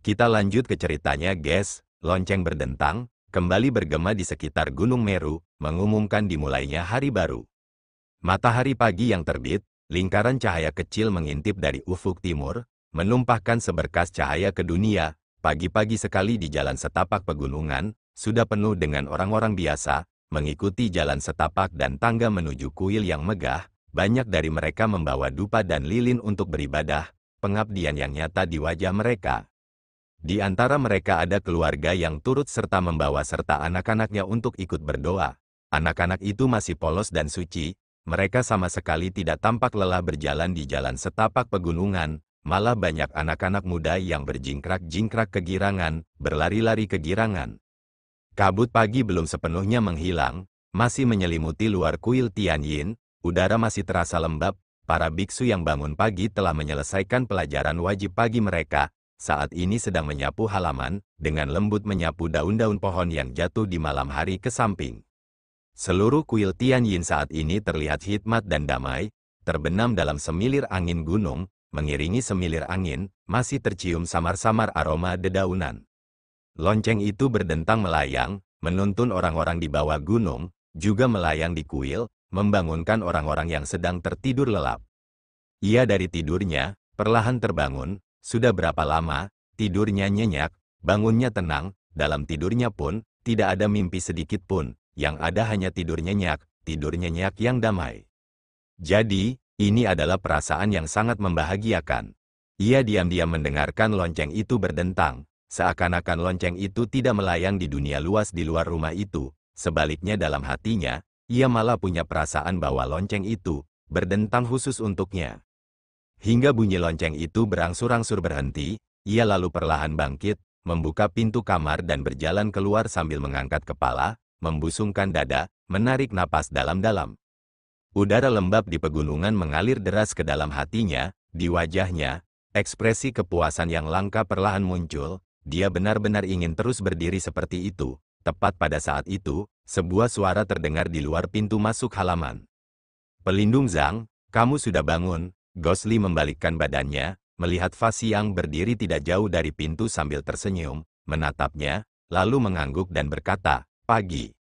Kita lanjut ke ceritanya, guys. Lonceng berdentang, kembali bergema di sekitar Gunung Meru, mengumumkan dimulainya hari baru. Matahari pagi yang terbit, lingkaran cahaya kecil mengintip dari ufuk timur, menumpahkan seberkas cahaya ke dunia. Pagi-pagi sekali di jalan setapak pegunungan, sudah penuh dengan orang-orang biasa, mengikuti jalan setapak dan tangga menuju kuil yang megah. Banyak dari mereka membawa dupa dan lilin untuk beribadah, pengabdian yang nyata di wajah mereka. Di antara mereka ada keluarga yang turut serta membawa serta anak-anaknya untuk ikut berdoa. Anak-anak itu masih polos dan suci, mereka sama sekali tidak tampak lelah berjalan di jalan setapak pegunungan, malah banyak anak-anak muda yang berjingkrak-jingkrak kegirangan, berlari-lari kegirangan. Kabut pagi belum sepenuhnya menghilang, masih menyelimuti luar kuil Tianyin, udara masih terasa lembab, para biksu yang bangun pagi telah menyelesaikan pelajaran wajib pagi mereka. Saat ini sedang menyapu halaman, dengan lembut menyapu daun-daun pohon yang jatuh di malam hari ke samping. Seluruh kuil Tianyin saat ini terlihat hikmat dan damai, terbenam dalam semilir angin gunung, mengiringi semilir angin, masih tercium samar-samar aroma dedaunan. Lonceng itu berdentang melayang, menuntun orang-orang di bawah gunung, juga melayang di kuil, membangunkan orang-orang yang sedang tertidur lelap. Ia dari tidurnya, perlahan terbangun. Sudah berapa lama, tidurnya nyenyak, bangunnya tenang, dalam tidurnya pun, tidak ada mimpi sedikit pun, yang ada hanya tidur nyenyak yang damai. Jadi, ini adalah perasaan yang sangat membahagiakan. Ia diam-diam mendengarkan lonceng itu berdentang, seakan-akan lonceng itu tidak melayang di dunia luas di luar rumah itu, sebaliknya dalam hatinya, ia malah punya perasaan bahwa lonceng itu berdentang khusus untuknya. Hingga bunyi lonceng itu berangsur-angsur berhenti, ia lalu perlahan bangkit, membuka pintu kamar dan berjalan keluar sambil mengangkat kepala, membusungkan dada, menarik napas dalam-dalam. Udara lembab di pegunungan mengalir deras ke dalam hatinya, di wajahnya, ekspresi kepuasan yang langka perlahan muncul, dia benar-benar ingin terus berdiri seperti itu. Tepat pada saat itu, sebuah suara terdengar di luar pintu masuk halaman. "Pelindung Zhang, kamu sudah bangun?" Gosli membalikkan badannya, melihat Fa Xiang berdiri tidak jauh dari pintu sambil tersenyum, menatapnya, lalu mengangguk dan berkata, "Pagi."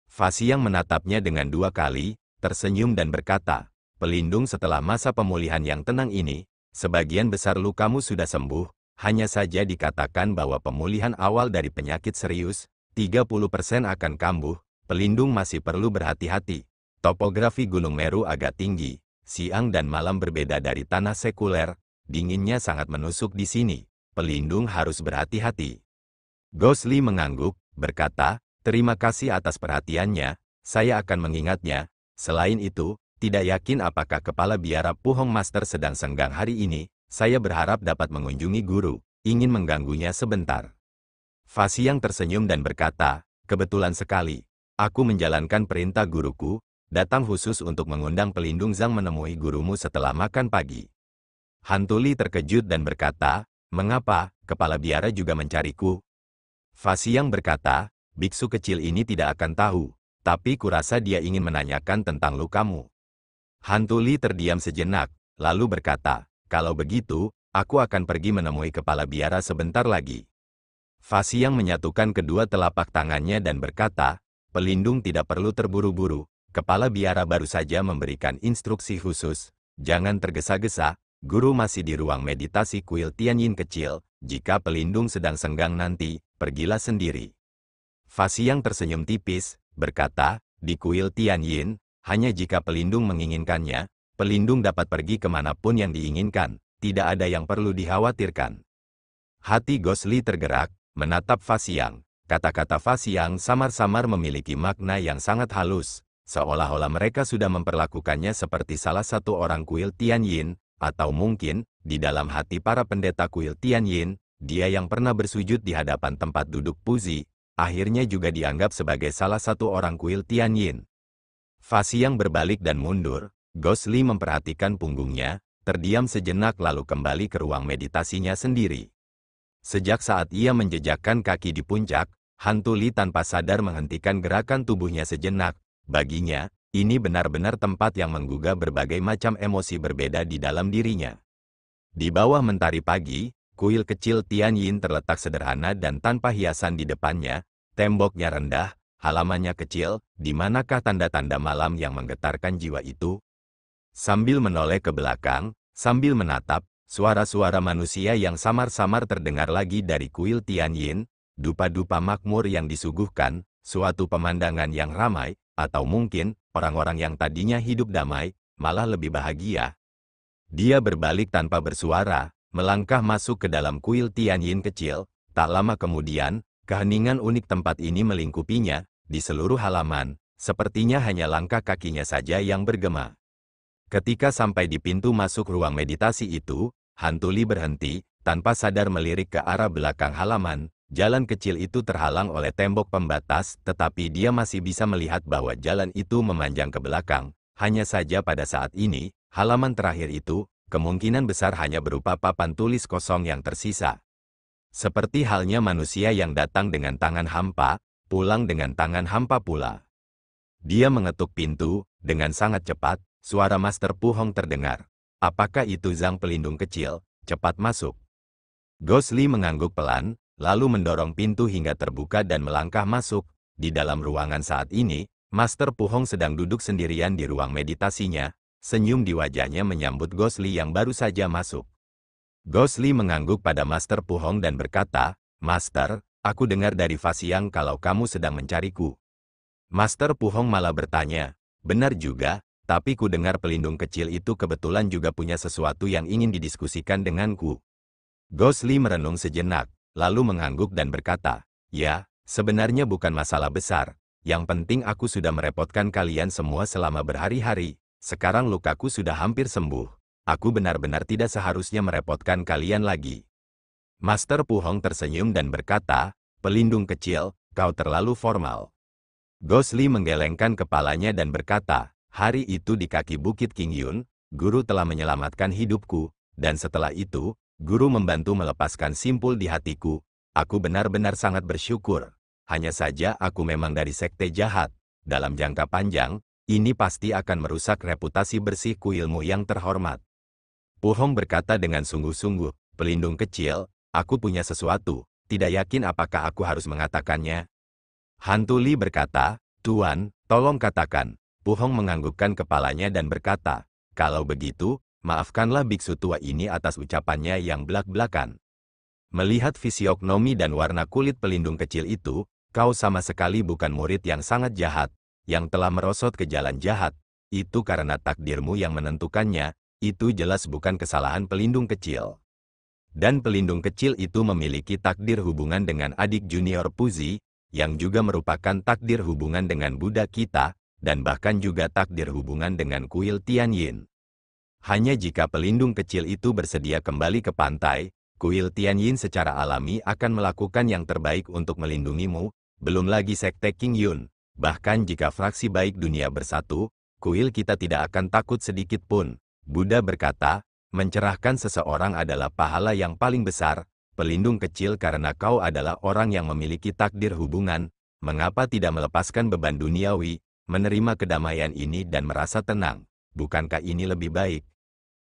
Fa Xiang menatapnya dengan dua kali, tersenyum dan berkata, "Pelindung, setelah masa pemulihan yang tenang ini, sebagian besar lukamu sudah sembuh, hanya saja dikatakan bahwa pemulihan awal dari penyakit serius, 30% akan kambuh, pelindung masih perlu berhati-hati. Topografi Gunung Meru agak tinggi. Siang dan malam berbeda dari tanah sekuler, dinginnya sangat menusuk di sini, pelindung harus berhati-hati." Gosli mengangguk, berkata, "Terima kasih atas perhatiannya, saya akan mengingatnya. Selain itu, tidak yakin apakah Kepala Biara Puhong Master sedang senggang hari ini, saya berharap dapat mengunjungi guru, ingin mengganggunya sebentar." Fa Xiang tersenyum dan berkata, "Kebetulan sekali, aku menjalankan perintah guruku, datang khusus untuk mengundang pelindung Zhang menemui gurumu setelah makan pagi." Hantu Li terkejut dan berkata, "Mengapa, Kepala Biara juga mencariku?" Fa Xiang berkata, "Biksu kecil ini tidak akan tahu, tapi kurasa dia ingin menanyakan tentang lukamu." Hantu Li terdiam sejenak, lalu berkata, "Kalau begitu, aku akan pergi menemui Kepala Biara sebentar lagi." Fa Xiang menyatukan kedua telapak tangannya dan berkata, "Pelindung tidak perlu terburu-buru. Kepala Biara baru saja memberikan instruksi khusus, jangan tergesa-gesa, guru masih di ruang meditasi kuil Tianyin kecil, jika pelindung sedang senggang nanti, pergilah sendiri." Fa Xiang tersenyum tipis, berkata, "Di kuil Tianyin, hanya jika pelindung menginginkannya, pelindung dapat pergi kemanapun yang diinginkan, tidak ada yang perlu dikhawatirkan." Hati Gosli tergerak, menatap Fa Xiang. Kata-kata Fa Xiang samar-samar memiliki makna yang sangat halus. Seolah-olah mereka sudah memperlakukannya seperti salah satu orang kuil Tianyin, atau mungkin, di dalam hati para pendeta kuil Tianyin, dia yang pernah bersujud di hadapan tempat duduk Puzi, akhirnya juga dianggap sebagai salah satu orang kuil Tianyin. Fa Xiang berbalik dan mundur, Gosli memperhatikan punggungnya, terdiam sejenak lalu kembali ke ruang meditasinya sendiri. Sejak saat ia menjejakkan kaki di puncak, Hantu Li tanpa sadar menghentikan gerakan tubuhnya sejenak. Baginya, ini benar-benar tempat yang menggugah berbagai macam emosi berbeda di dalam dirinya. Di bawah mentari pagi, kuil kecil Tian Yin terletak sederhana dan tanpa hiasan di depannya, temboknya rendah, halamannya kecil, di manakah tanda-tanda malam yang menggetarkan jiwa itu? Sambil menoleh ke belakang, sambil menatap, suara-suara manusia yang samar-samar terdengar lagi dari kuil Tian Yin, dupa-dupa makmur yang disuguhkan, suatu pemandangan yang ramai, atau mungkin, orang-orang yang tadinya hidup damai, malah lebih bahagia. Dia berbalik tanpa bersuara, melangkah masuk ke dalam kuil Tian Yin kecil. Tak lama kemudian, keheningan unik tempat ini melingkupinya, di seluruh halaman, sepertinya hanya langkah kakinya saja yang bergema. Ketika sampai di pintu masuk ruang meditasi itu, hantu Li berhenti, tanpa sadar melirik ke arah belakang halaman. Jalan kecil itu terhalang oleh tembok pembatas, tetapi dia masih bisa melihat bahwa jalan itu memanjang ke belakang. Hanya saja pada saat ini, halaman terakhir itu, kemungkinan besar hanya berupa papan tulis kosong yang tersisa. Seperti halnya manusia yang datang dengan tangan hampa, pulang dengan tangan hampa pula. Dia mengetuk pintu, dengan sangat cepat, suara Master Pu Hong terdengar. Apakah itu Zhang pelindung kecil? Cepat masuk. Ghost Li mengangguk pelan, lalu mendorong pintu hingga terbuka dan melangkah masuk. Di dalam ruangan saat ini, Master Pu Hong sedang duduk sendirian di ruang meditasinya. Senyum di wajahnya menyambut Ghost Li yang baru saja masuk. Ghost Li mengangguk pada Master Pu Hong dan berkata, "Master, aku dengar dari Fa Xiang kalau kamu sedang mencariku." Master Pu Hong malah bertanya, "Benar juga, tapi ku dengar pelindung kecil itu kebetulan juga punya sesuatu yang ingin didiskusikan denganku." Ghost Li merenung sejenak, lalu mengangguk dan berkata, "Ya, sebenarnya bukan masalah besar. Yang penting aku sudah merepotkan kalian semua selama berhari-hari. Sekarang lukaku sudah hampir sembuh. Aku benar-benar tidak seharusnya merepotkan kalian lagi." Master Pu Hong tersenyum dan berkata, "Pelindung kecil, kau terlalu formal." Ghost Li menggelengkan kepalanya dan berkata, "Hari itu di kaki Bukit King Yun, guru telah menyelamatkan hidupku, dan setelah itu, guru membantu melepaskan simpul di hatiku. Aku benar-benar sangat bersyukur. Hanya saja aku memang dari sekte jahat. Dalam jangka panjang, ini pasti akan merusak reputasi bersih kuilmu yang terhormat." Pu Hong berkata dengan sungguh-sungguh, "Pelindung kecil, aku punya sesuatu. Tidak yakin apakah aku harus mengatakannya." Hantu Li berkata, "Tuan, tolong katakan." Pu Hong menganggukkan kepalanya dan berkata, "Kalau begitu, maafkanlah biksu tua ini atas ucapannya yang belak-belakan. Melihat fisiognomi dan warna kulit pelindung kecil itu, kau sama sekali bukan murid yang sangat jahat, yang telah merosot ke jalan jahat. Itu karena takdirmu yang menentukannya, itu jelas bukan kesalahan pelindung kecil. Dan pelindung kecil itu memiliki takdir hubungan dengan adik junior Puzi, yang juga merupakan takdir hubungan dengan Buddha kita, dan bahkan juga takdir hubungan dengan kuil Tian Yin. Hanya jika pelindung kecil itu bersedia kembali ke pantai, kuil Tian Yin secara alami akan melakukan yang terbaik untuk melindungimu, belum lagi sekte King Yun. Bahkan jika fraksi baik dunia bersatu, kuil kita tidak akan takut sedikit pun." Buddha berkata, "Mencerahkan seseorang adalah pahala yang paling besar. Pelindung kecil, karena kau adalah orang yang memiliki takdir hubungan, mengapa tidak melepaskan beban duniawi, menerima kedamaian ini dan merasa tenang? Bukankah ini lebih baik?"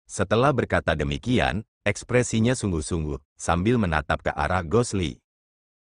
Setelah berkata demikian, ekspresinya sungguh-sungguh, sambil menatap ke arah Ghost Li.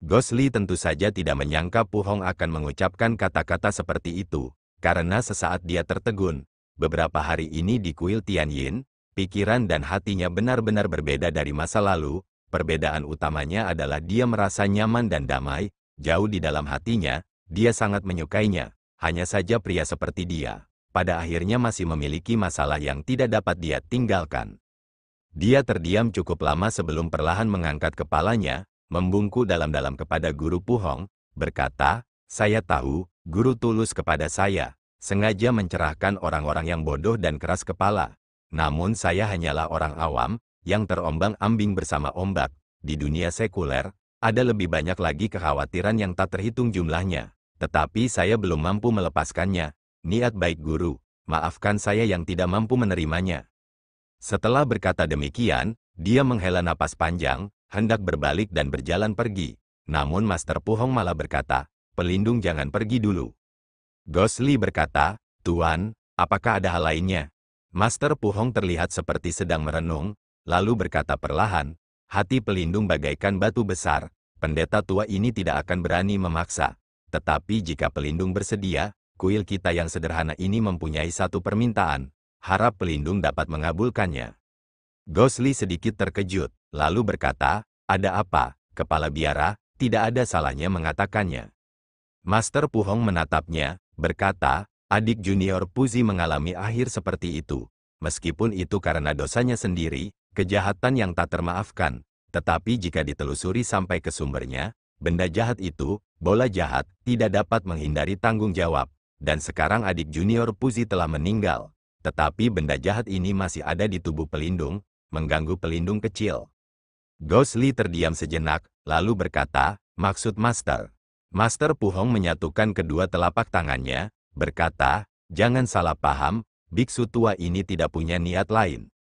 Ghost Li tentu saja tidak menyangka Pu Hong akan mengucapkan kata-kata seperti itu, karena sesaat dia tertegun. Beberapa hari ini di kuil Tian Yin, pikiran dan hatinya benar-benar berbeda dari masa lalu. Perbedaan utamanya adalah dia merasa nyaman dan damai, jauh di dalam hatinya, dia sangat menyukainya. Hanya saja pria seperti dia, pada akhirnya masih memiliki masalah yang tidak dapat dia tinggalkan. Dia terdiam cukup lama sebelum perlahan mengangkat kepalanya, membungkuk dalam-dalam kepada guru Pu Hong, berkata, "Saya tahu, guru tulus kepada saya, sengaja mencerahkan orang-orang yang bodoh dan keras kepala. Namun saya hanyalah orang awam, yang terombang-ambing bersama ombak. Di dunia sekuler, ada lebih banyak lagi kekhawatiran yang tak terhitung jumlahnya. Tetapi saya belum mampu melepaskannya. Niat baik guru, maafkan saya yang tidak mampu menerimanya." Setelah berkata demikian, dia menghela napas panjang, hendak berbalik dan berjalan pergi. Namun Master Pu Hong malah berkata, "Pelindung jangan pergi dulu." Ghost Li berkata, "Tuan, apakah ada hal lainnya?" Master Pu Hong terlihat seperti sedang merenung, lalu berkata perlahan, Hati pelindung bagaikan batu besar, pendeta tua ini tidak akan berani memaksa. Tetapi jika pelindung bersedia, kuil kita yang sederhana ini mempunyai satu permintaan, harap pelindung dapat mengabulkannya. Ghostly sedikit terkejut, lalu berkata, ada apa, kepala biara, tidak ada salahnya mengatakannya. Master Pu Hong menatapnya, berkata, adik junior Puzi mengalami akhir seperti itu. Meskipun itu karena dosanya sendiri, kejahatan yang tak termaafkan. Tetapi jika ditelusuri sampai ke sumbernya, benda jahat itu, bola jahat, tidak dapat menghindari tanggung jawab. Dan sekarang adik junior Puzi telah meninggal. Tetapi benda jahat ini masih ada di tubuh pelindung, mengganggu pelindung kecil. Ghostly terdiam sejenak, lalu berkata, maksud Master. Master Pu Hong menyatukan kedua telapak tangannya, berkata, jangan salah paham, biksu tua ini tidak punya niat lain.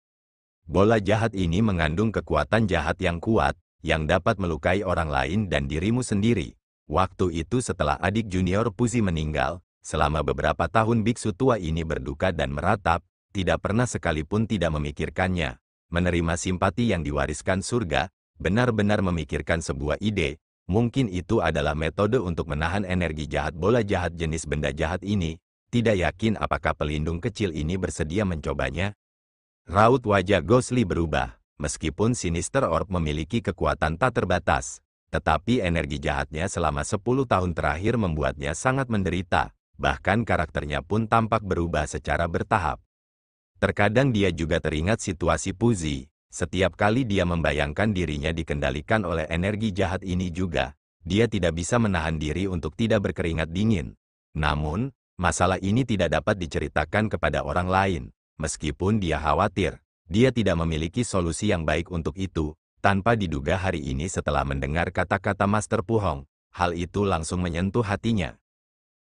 Bola jahat ini mengandung kekuatan jahat yang kuat, yang dapat melukai orang lain dan dirimu sendiri. Waktu itu setelah adik junior Puzi meninggal, selama beberapa tahun biksu tua ini berduka dan meratap, tidak pernah sekalipun tidak memikirkannya. Menerima simpati yang diwariskan surga, benar-benar memikirkan sebuah ide, mungkin itu adalah metode untuk menahan energi jahat bola jahat jenis benda jahat ini, tidak yakin apakah pelindung kecil ini bersedia mencobanya. Raut wajah Ghostly berubah, meskipun Sinister Orb memiliki kekuatan tak terbatas, tetapi energi jahatnya selama 10 tahun terakhir membuatnya sangat menderita, bahkan karakternya pun tampak berubah secara bertahap. Terkadang dia juga teringat situasi Puzi. Setiap kali dia membayangkan dirinya dikendalikan oleh energi jahat ini juga, dia tidak bisa menahan diri untuk tidak berkeringat dingin. Namun, masalah ini tidak dapat diceritakan kepada orang lain. Meskipun dia khawatir, dia tidak memiliki solusi yang baik untuk itu. Tanpa diduga hari ini setelah mendengar kata-kata Master Pu Hong, hal itu langsung menyentuh hatinya.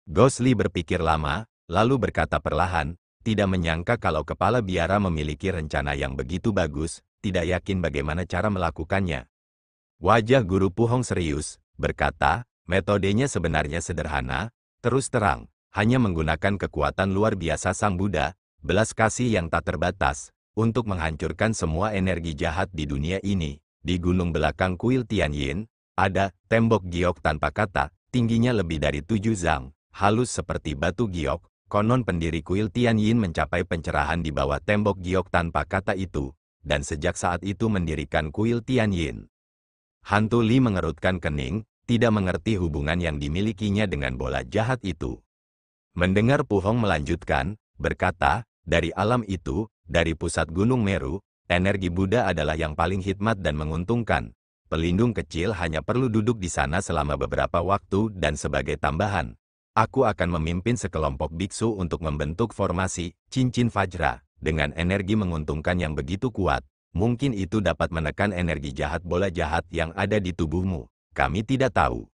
Ghostly berpikir lama, lalu berkata perlahan, tidak menyangka kalau kepala biara memiliki rencana yang begitu bagus, tidak yakin bagaimana cara melakukannya. Wajah Guru Pu Hong serius, berkata, metodenya sebenarnya sederhana, terus terang, hanya menggunakan kekuatan luar biasa Sang Buddha, belas kasih yang tak terbatas, untuk menghancurkan semua energi jahat di dunia ini. Di gunung belakang kuil Tianyin, ada tembok giok tanpa kata, tingginya lebih dari 7 zang, halus seperti batu giok. Konon pendiri kuil Tianyin mencapai pencerahan di bawah tembok giok tanpa kata itu, dan sejak saat itu mendirikan kuil Tianyin. Hantu Li mengerutkan kening, tidak mengerti hubungan yang dimilikinya dengan bola jahat itu. Mendengar Pu Hong melanjutkan, berkata, dari alam itu, dari pusat Gunung Meru, energi Buddha adalah yang paling hikmat dan menguntungkan. Pelindung kecil hanya perlu duduk di sana selama beberapa waktu dan sebagai tambahan, aku akan memimpin sekelompok biksu untuk membentuk formasi cincin Vajra. Dengan energi menguntungkan yang begitu kuat, mungkin itu dapat menekan energi jahat bola jahat yang ada di tubuhmu. Kami tidak tahu.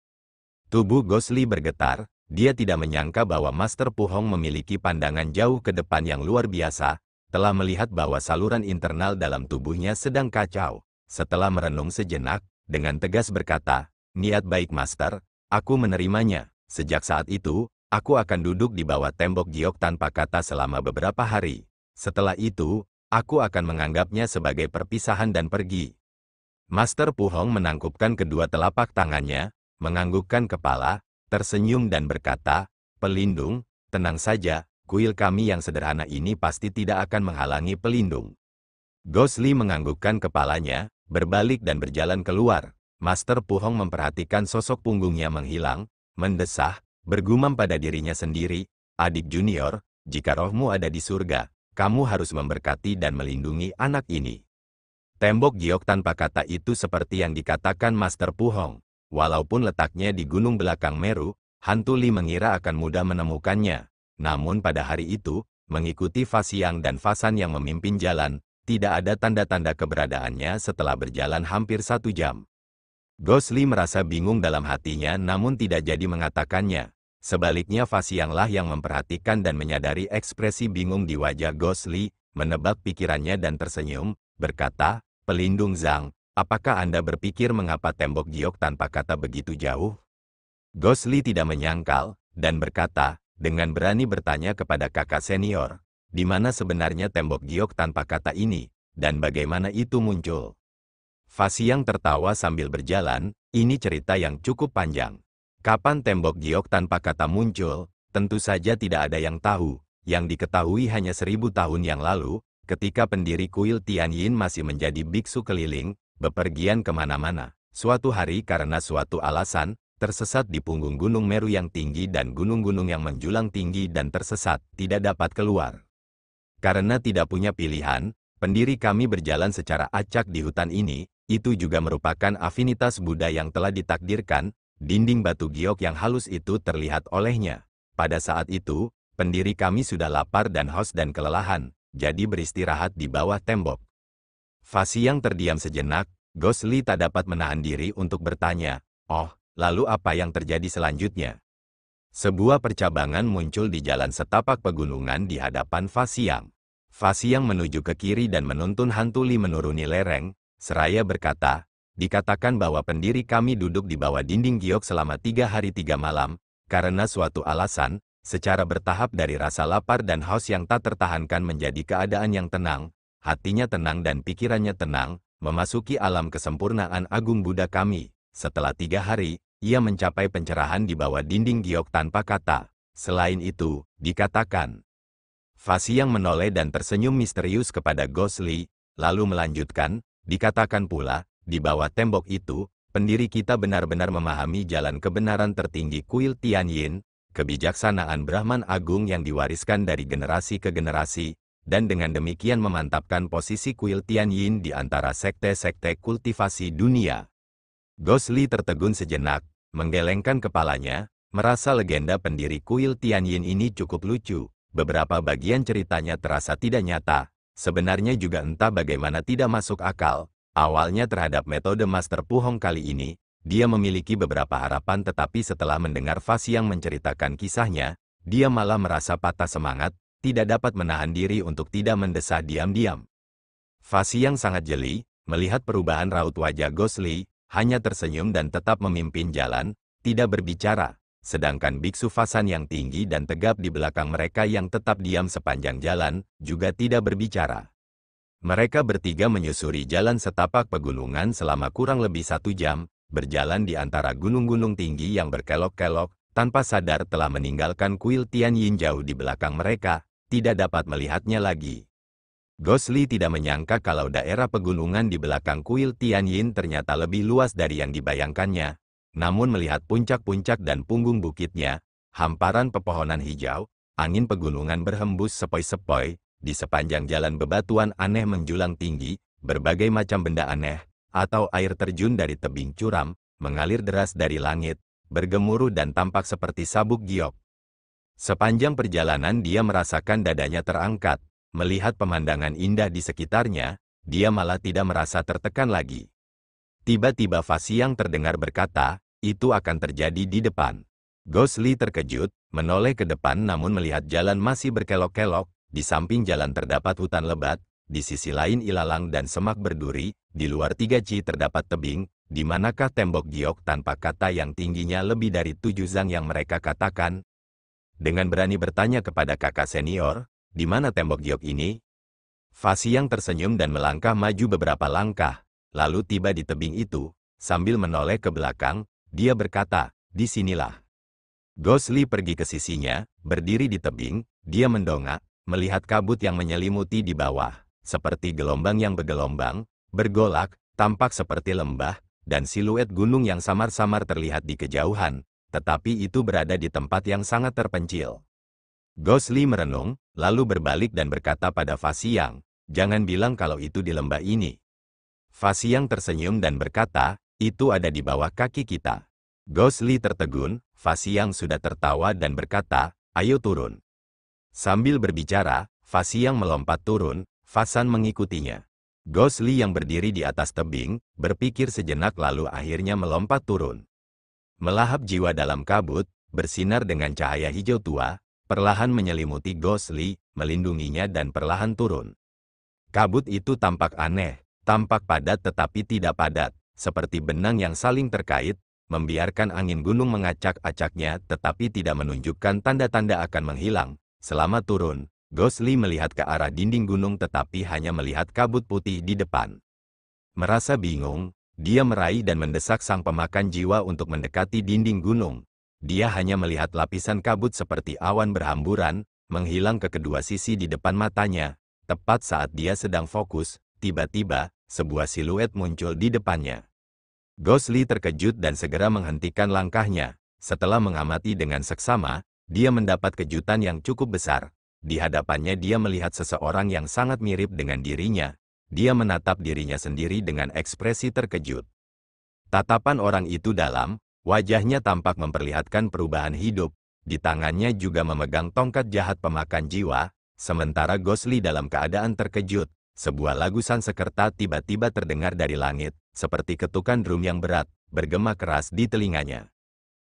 Tubuh Ghostly bergetar, dia tidak menyangka bahwa Master Pu Hong memiliki pandangan jauh ke depan yang luar biasa, telah melihat bahwa saluran internal dalam tubuhnya sedang kacau. Setelah merenung sejenak, dengan tegas berkata, niat baik Master, aku menerimanya. Sejak saat itu, aku akan duduk di bawah tembok giok tanpa kata selama beberapa hari. Setelah itu, aku akan menganggapnya sebagai perpisahan dan pergi. Master Pu Hong menangkupkan kedua telapak tangannya, menganggukkan kepala, tersenyum dan berkata, pelindung, tenang saja, kuil kami yang sederhana ini pasti tidak akan menghalangi pelindung. Ghostly menganggukkan kepalanya, berbalik dan berjalan keluar. Master Pu Hong memperhatikan sosok punggungnya menghilang, mendesah, bergumam pada dirinya sendiri, adik junior, jika rohmu ada di surga, kamu harus memberkati dan melindungi anak ini. Tembok giok tanpa kata itu seperti yang dikatakan Master Pu Hong. Walaupun letaknya di gunung belakang Meru, hantu Li mengira akan mudah menemukannya. Namun pada hari itu, mengikuti Fasiang dan Fasan yang memimpin jalan, tidak ada tanda-tanda keberadaannya setelah berjalan hampir 1 jam. Ghostly merasa bingung dalam hatinya namun tidak jadi mengatakannya. Sebaliknya Fasianglah yang memperhatikan dan menyadari ekspresi bingung di wajah Ghostly, menebak pikirannya dan tersenyum, berkata, pelindung Zhang, apakah Anda berpikir mengapa tembok giok tanpa kata begitu jauh? Ghostly tidak menyangkal, dan berkata, dengan berani bertanya kepada kakak senior, di mana sebenarnya tembok giok tanpa kata ini, dan bagaimana itu muncul? Fasiang tertawa sambil berjalan, ini cerita yang cukup panjang. Kapan tembok giok tanpa kata muncul? Tentu saja tidak ada yang tahu. Yang diketahui hanya 1000 tahun yang lalu, ketika pendiri kuil Tianyin masih menjadi biksu keliling, bepergian kemana-mana. Suatu hari karena suatu alasan, tersesat di punggung Gunung Meru yang tinggi dan gunung-gunung yang menjulang tinggi dan tersesat, tidak dapat keluar. Karena tidak punya pilihan, pendiri kami berjalan secara acak di hutan ini, itu juga merupakan afinitas Buddha yang telah ditakdirkan, dinding batu giok yang halus itu terlihat olehnya. Pada saat itu, pendiri kami sudah lapar dan haus dan kelelahan, jadi beristirahat di bawah tembok. Fasiang terdiam sejenak, Gosli tak dapat menahan diri untuk bertanya, "Oh, lalu apa yang terjadi selanjutnya?" Sebuah percabangan muncul di jalan setapak pegunungan di hadapan Fasiang. Fasiang menuju ke kiri dan menuntun Hantuli menuruni lereng, seraya berkata, "Dikatakan bahwa pendiri kami duduk di bawah dinding giok selama 3 hari 3 malam, karena suatu alasan, secara bertahap dari rasa lapar dan haus yang tak tertahankan menjadi keadaan yang tenang, hatinya tenang dan pikirannya tenang, memasuki alam kesempurnaan agung Buddha kami. Setelah 3 hari, ia mencapai pencerahan di bawah dinding giok tanpa kata. Selain itu, dikatakan." Fasiang menoleh dan tersenyum misterius kepada Gosli, lalu melanjutkan, "Dikatakan pula, di bawah tembok itu, pendiri kita benar-benar memahami jalan kebenaran tertinggi kuil Tianyin, kebijaksanaan Brahman Agung yang diwariskan dari generasi ke generasi, dan dengan demikian memantapkan posisi kuil Tianyin di antara sekte-sekte kultivasi dunia." Gosli tertegun sejenak, menggelengkan kepalanya, merasa legenda pendiri kuil Tianyin ini cukup lucu. Beberapa bagian ceritanya terasa tidak nyata, sebenarnya juga entah bagaimana tidak masuk akal. Awalnya terhadap metode Master Pu Hong kali ini, dia memiliki beberapa harapan tetapi setelah mendengar Fasiang menceritakan kisahnya, dia malah merasa patah semangat, tidak dapat menahan diri untuk tidak mendesah diam-diam. Fasiang sangat jeli, melihat perubahan raut wajah Gosli, hanya tersenyum dan tetap memimpin jalan, tidak berbicara. Sedangkan biksu Fasan yang tinggi dan tegap di belakang mereka yang tetap diam sepanjang jalan, juga tidak berbicara. Mereka bertiga menyusuri jalan setapak pegunungan selama kurang lebih 1 jam, berjalan di antara gunung-gunung tinggi yang berkelok-kelok, tanpa sadar telah meninggalkan kuil Tianyin jauh di belakang mereka, tidak dapat melihatnya lagi. Gosli tidak menyangka kalau daerah pegunungan di belakang kuil Tianyin ternyata lebih luas dari yang dibayangkannya. Namun melihat puncak-puncak dan punggung bukitnya, hamparan pepohonan hijau, angin pegunungan berhembus sepoi-sepoi, di sepanjang jalan bebatuan aneh menjulang tinggi, berbagai macam benda aneh, atau air terjun dari tebing curam, mengalir deras dari langit, bergemuruh dan tampak seperti sabuk giok. Sepanjang perjalanan dia merasakan dadanya terangkat, melihat pemandangan indah di sekitarnya, dia malah tidak merasa tertekan lagi. Tiba-tiba Fasiang terdengar berkata, "Itu akan terjadi di depan." Gosli terkejut, menoleh ke depan namun melihat jalan masih berkelok-kelok, di samping jalan terdapat hutan lebat, di sisi lain ilalang dan semak berduri, di luar 3 ci terdapat tebing, di manakah tembok giok tanpa kata yang tingginya lebih dari 7 zang yang mereka katakan? Dengan berani bertanya kepada kakak senior, "Di mana tembok giok ini?" Fasiang tersenyum dan melangkah maju beberapa langkah, lalu tiba di tebing itu, sambil menoleh ke belakang, dia berkata, "Di sinilah." Gosli pergi ke sisinya, berdiri di tebing, dia mendongak, melihat kabut yang menyelimuti di bawah, seperti gelombang yang bergelombang, bergolak, tampak seperti lembah, dan siluet gunung yang samar-samar terlihat di kejauhan, tetapi itu berada di tempat yang sangat terpencil. Gosli merenung, lalu berbalik dan berkata pada Fasiang, "Jangan bilang kalau itu di lembah ini." Fasiang tersenyum dan berkata, "Itu ada di bawah kaki kita." Gosli tertegun, Fasiang sudah tertawa dan berkata, "Ayo turun." Sambil berbicara, Fasiang melompat turun, Fasan mengikutinya. Gosli yang berdiri di atas tebing, berpikir sejenak lalu akhirnya melompat turun. Melahap jiwa dalam kabut, bersinar dengan cahaya hijau tua, perlahan menyelimuti Gosli, melindunginya dan perlahan turun. Kabut itu tampak aneh, tampak padat tetapi tidak padat, seperti benang yang saling terkait, membiarkan angin gunung mengacak-acaknya tetapi tidak menunjukkan tanda-tanda akan menghilang. Selama turun, Gosli melihat ke arah dinding gunung tetapi hanya melihat kabut putih di depan. Merasa bingung, dia meraih dan mendesak sang pemakan jiwa untuk mendekati dinding gunung. Dia hanya melihat lapisan kabut seperti awan berhamburan, menghilang ke kedua sisi di depan matanya. Tepat saat dia sedang fokus, tiba-tiba, sebuah siluet muncul di depannya. Ghostly terkejut dan segera menghentikan langkahnya. Setelah mengamati dengan seksama, dia mendapat kejutan yang cukup besar. Di hadapannya dia melihat seseorang yang sangat mirip dengan dirinya. Dia menatap dirinya sendiri dengan ekspresi terkejut. Tatapan orang itu dalam, wajahnya tampak memperlihatkan perubahan hidup. Di tangannya juga memegang tongkat jahat pemakan jiwa, sementara Ghostly dalam keadaan terkejut. Sebuah lagu Sanskerta tiba-tiba terdengar dari langit, seperti ketukan drum yang berat, bergema keras di telinganya.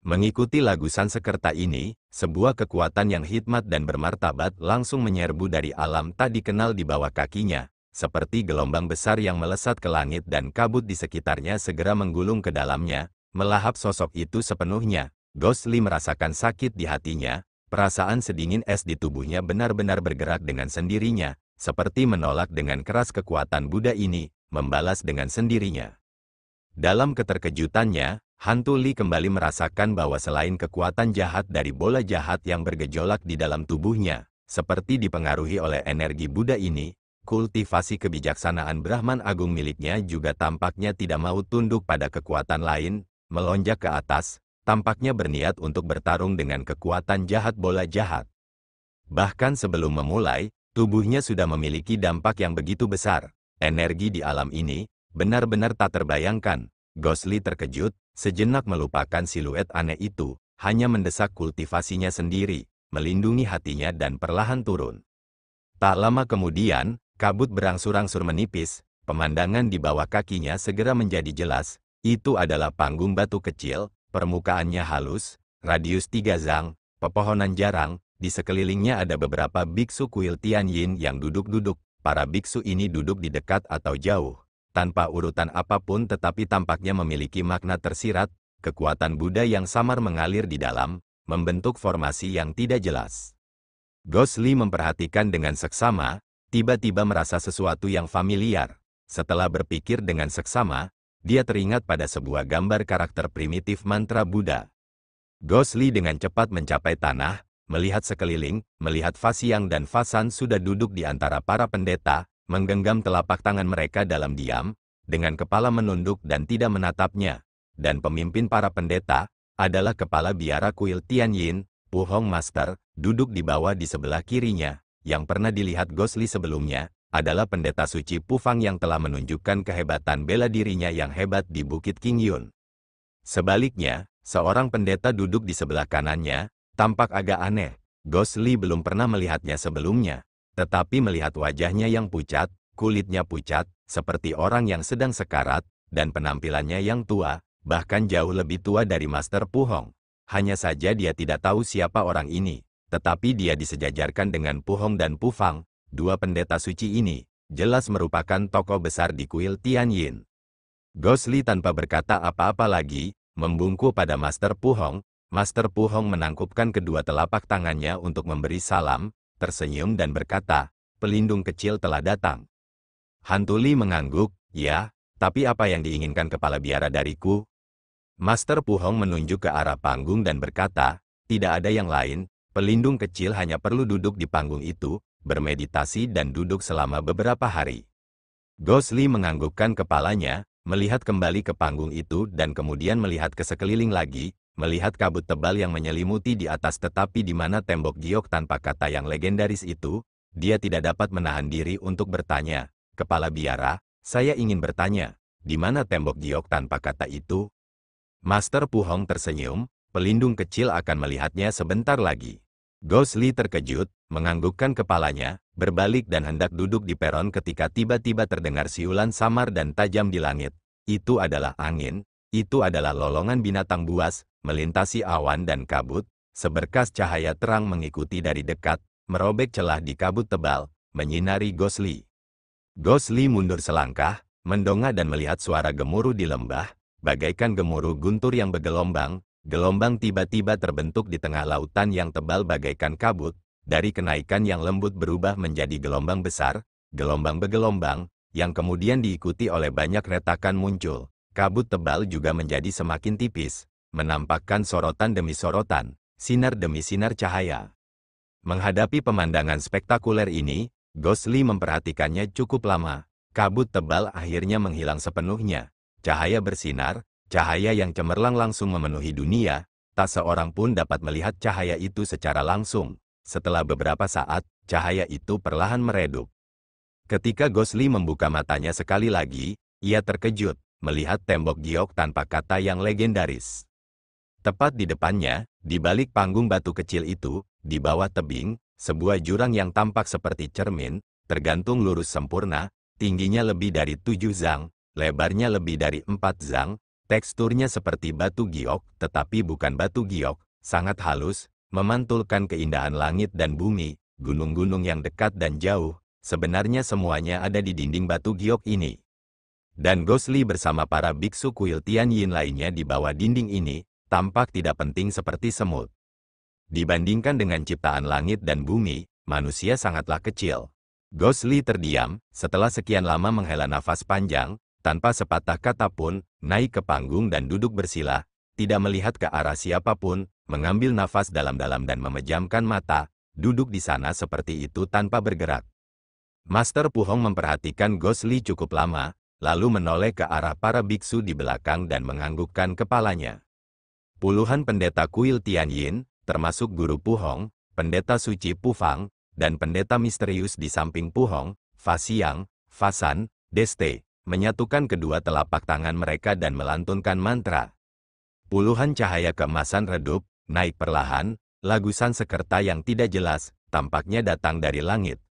Mengikuti lagu Sanskerta ini, sebuah kekuatan yang hikmat dan bermartabat langsung menyerbu dari alam tak dikenal di bawah kakinya, seperti gelombang besar yang melesat ke langit dan kabut di sekitarnya segera menggulung ke dalamnya, melahap sosok itu sepenuhnya. Ghostly merasakan sakit di hatinya, perasaan sedingin es di tubuhnya benar-benar bergerak dengan sendirinya, seperti menolak dengan keras kekuatan Buddha ini, membalas dengan sendirinya. Dalam keterkejutannya, Hantu Lee kembali merasakan bahwa selain kekuatan jahat dari bola jahat yang bergejolak di dalam tubuhnya, seperti dipengaruhi oleh energi Buddha ini, kultivasi kebijaksanaan Brahman Agung miliknya juga tampaknya tidak mau tunduk pada kekuatan lain, melonjak ke atas, tampaknya berniat untuk bertarung dengan kekuatan jahat bola jahat. Bahkan sebelum memulai, tubuhnya sudah memiliki dampak yang begitu besar. Energi di alam ini benar-benar tak terbayangkan. Ghostly terkejut, sejenak melupakan siluet aneh itu, hanya mendesak kultivasinya sendiri, melindungi hatinya dan perlahan turun. Tak lama kemudian, kabut berangsur-angsur menipis, pemandangan di bawah kakinya segera menjadi jelas. Itu adalah panggung batu kecil, permukaannya halus, radius 3 zang, pepohonan jarang, di sekelilingnya ada beberapa biksu kuil Tianyin yang duduk-duduk. Para biksu ini duduk di dekat atau jauh, tanpa urutan apapun tetapi tampaknya memiliki makna tersirat, kekuatan Buddha yang samar mengalir di dalam, membentuk formasi yang tidak jelas. Ghostly memperhatikan dengan seksama, tiba-tiba merasa sesuatu yang familiar. Setelah berpikir dengan seksama, dia teringat pada sebuah gambar karakter primitif mantra Buddha. Ghostly dengan cepat mencapai tanah, melihat sekeliling, melihat Fasiang dan Fasan sudah duduk di antara para pendeta, menggenggam telapak tangan mereka dalam diam, dengan kepala menunduk dan tidak menatapnya. Dan pemimpin para pendeta adalah kepala biara kuil Tianyin, Pu Hong Master, duduk di bawah di sebelah kirinya. Yang pernah dilihat Ghostly sebelumnya adalah pendeta suci Pu Fang yang telah menunjukkan kehebatan bela dirinya yang hebat di Bukit Qingyun. Sebaliknya, seorang pendeta duduk di sebelah kanannya, tampak agak aneh. Ghostly belum pernah melihatnya sebelumnya. Tetapi melihat wajahnya yang pucat, kulitnya pucat, seperti orang yang sedang sekarat, dan penampilannya yang tua, bahkan jauh lebih tua dari Master Pu Hong. Hanya saja dia tidak tahu siapa orang ini, tetapi dia disejajarkan dengan Pu Hong dan Pu Fang, dua pendeta suci ini, jelas merupakan tokoh besar di kuil Tianyin. Ghostly tanpa berkata apa-apa lagi, membungkuk pada Master Pu Hong. Master Pu Hong menangkupkan kedua telapak tangannya untuk memberi salam, tersenyum dan berkata, pelindung kecil telah datang. Hantu Lee mengangguk, ya, tapi apa yang diinginkan kepala biara dariku? Master Pu Hong menunjuk ke arah panggung dan berkata, tidak ada yang lain, pelindung kecil hanya perlu duduk di panggung itu, bermeditasi dan duduk selama beberapa hari. Ghostly menganggukkan kepalanya, melihat kembali ke panggung itu dan kemudian melihat ke sekeliling lagi, melihat kabut tebal yang menyelimuti di atas tetapi di mana tembok giok tanpa kata yang legendaris itu, dia tidak dapat menahan diri untuk bertanya, kepala biara, saya ingin bertanya, di mana tembok giok tanpa kata itu? Master Pu Hong tersenyum, pelindung kecil akan melihatnya sebentar lagi. Ghostly terkejut, menganggukkan kepalanya, berbalik dan hendak duduk di peron ketika tiba-tiba terdengar siulan samar dan tajam di langit. Itu adalah angin, itu adalah lolongan binatang buas, melintasi awan dan kabut, seberkas cahaya terang mengikuti dari dekat, merobek celah di kabut tebal, menyinari Ghostly. Ghostly mundur selangkah, mendongak dan melihat suara gemuruh di lembah, bagaikan gemuruh guntur yang bergelombang. Gelombang tiba-tiba terbentuk di tengah lautan yang tebal bagaikan kabut, dari kenaikan yang lembut berubah menjadi gelombang besar, gelombang bergelombang, yang kemudian diikuti oleh banyak retakan muncul. Kabut tebal juga menjadi semakin tipis, menampakkan sorotan demi sorotan, sinar demi sinar cahaya. Menghadapi pemandangan spektakuler ini, Ghostly memperhatikannya cukup lama. Kabut tebal akhirnya menghilang sepenuhnya. Cahaya bersinar, cahaya yang cemerlang langsung memenuhi dunia. Tak seorang pun dapat melihat cahaya itu secara langsung. Setelah beberapa saat, cahaya itu perlahan meredup. Ketika Ghostly membuka matanya sekali lagi, ia terkejut melihat tembok giok tanpa kata yang legendaris. Tepat di depannya, di balik panggung batu kecil itu, di bawah tebing, sebuah jurang yang tampak seperti cermin, tergantung lurus sempurna, tingginya lebih dari 7 zang, lebarnya lebih dari 4 zang, teksturnya seperti batu giok, tetapi bukan batu giok, sangat halus, memantulkan keindahan langit dan bumi, gunung-gunung yang dekat dan jauh. Sebenarnya semuanya ada di dinding batu giok ini. Dan Ghostly bersama para biksu kuil Tianyin lainnya di bawah dinding ini, tampak tidak penting seperti semut. Dibandingkan dengan ciptaan langit dan bumi, manusia sangatlah kecil. Ghostly terdiam, setelah sekian lama menghela nafas panjang, tanpa sepatah kata pun, naik ke panggung dan duduk bersila, tidak melihat ke arah siapapun, mengambil nafas dalam-dalam dan memejamkan mata, duduk di sana seperti itu tanpa bergerak. Master Pu Hong memperhatikan Ghostly cukup lama, lalu menoleh ke arah para biksu di belakang dan menganggukkan kepalanya. Puluhan pendeta kuil Tianyin, termasuk guru Pu Hong, pendeta suci Pu Fang, dan pendeta misterius di samping Pu Hong, Fa Xiang, Fa San, Deste, menyatukan kedua telapak tangan mereka dan melantunkan mantra. Puluhan cahaya keemasan redup, naik perlahan, lagusan sekerta yang tidak jelas, tampaknya datang dari langit.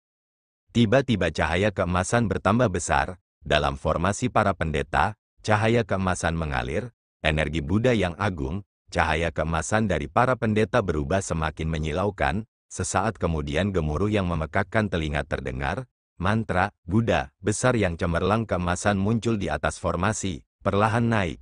Tiba-tiba cahaya keemasan bertambah besar, dalam formasi para pendeta, cahaya keemasan mengalir, energi Buddha yang agung, cahaya keemasan dari para pendeta berubah semakin menyilaukan, sesaat kemudian gemuruh yang memekakkan telinga terdengar, mantra, Buddha, besar yang cemerlang keemasan muncul di atas formasi, perlahan naik.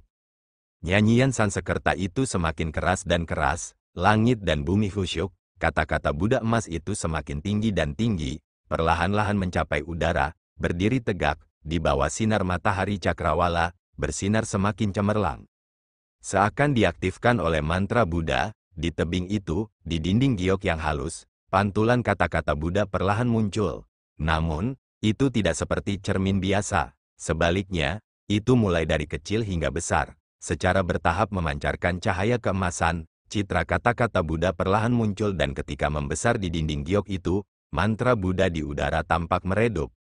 Nyanyian Sansekerta itu semakin keras dan keras, langit dan bumi khusyuk, kata-kata Buddha emas itu semakin tinggi dan tinggi, perlahan-lahan mencapai udara, berdiri tegak, di bawah sinar matahari cakrawala, bersinar semakin cemerlang. Seakan diaktifkan oleh mantra Buddha, di tebing itu, di dinding giok yang halus, pantulan kata-kata Buddha perlahan muncul. Namun, itu tidak seperti cermin biasa. Sebaliknya, itu mulai dari kecil hingga besar, secara bertahap memancarkan cahaya keemasan, citra kata-kata Buddha perlahan muncul dan ketika membesar di dinding giok itu, mantra Buddha di udara tampak meredup.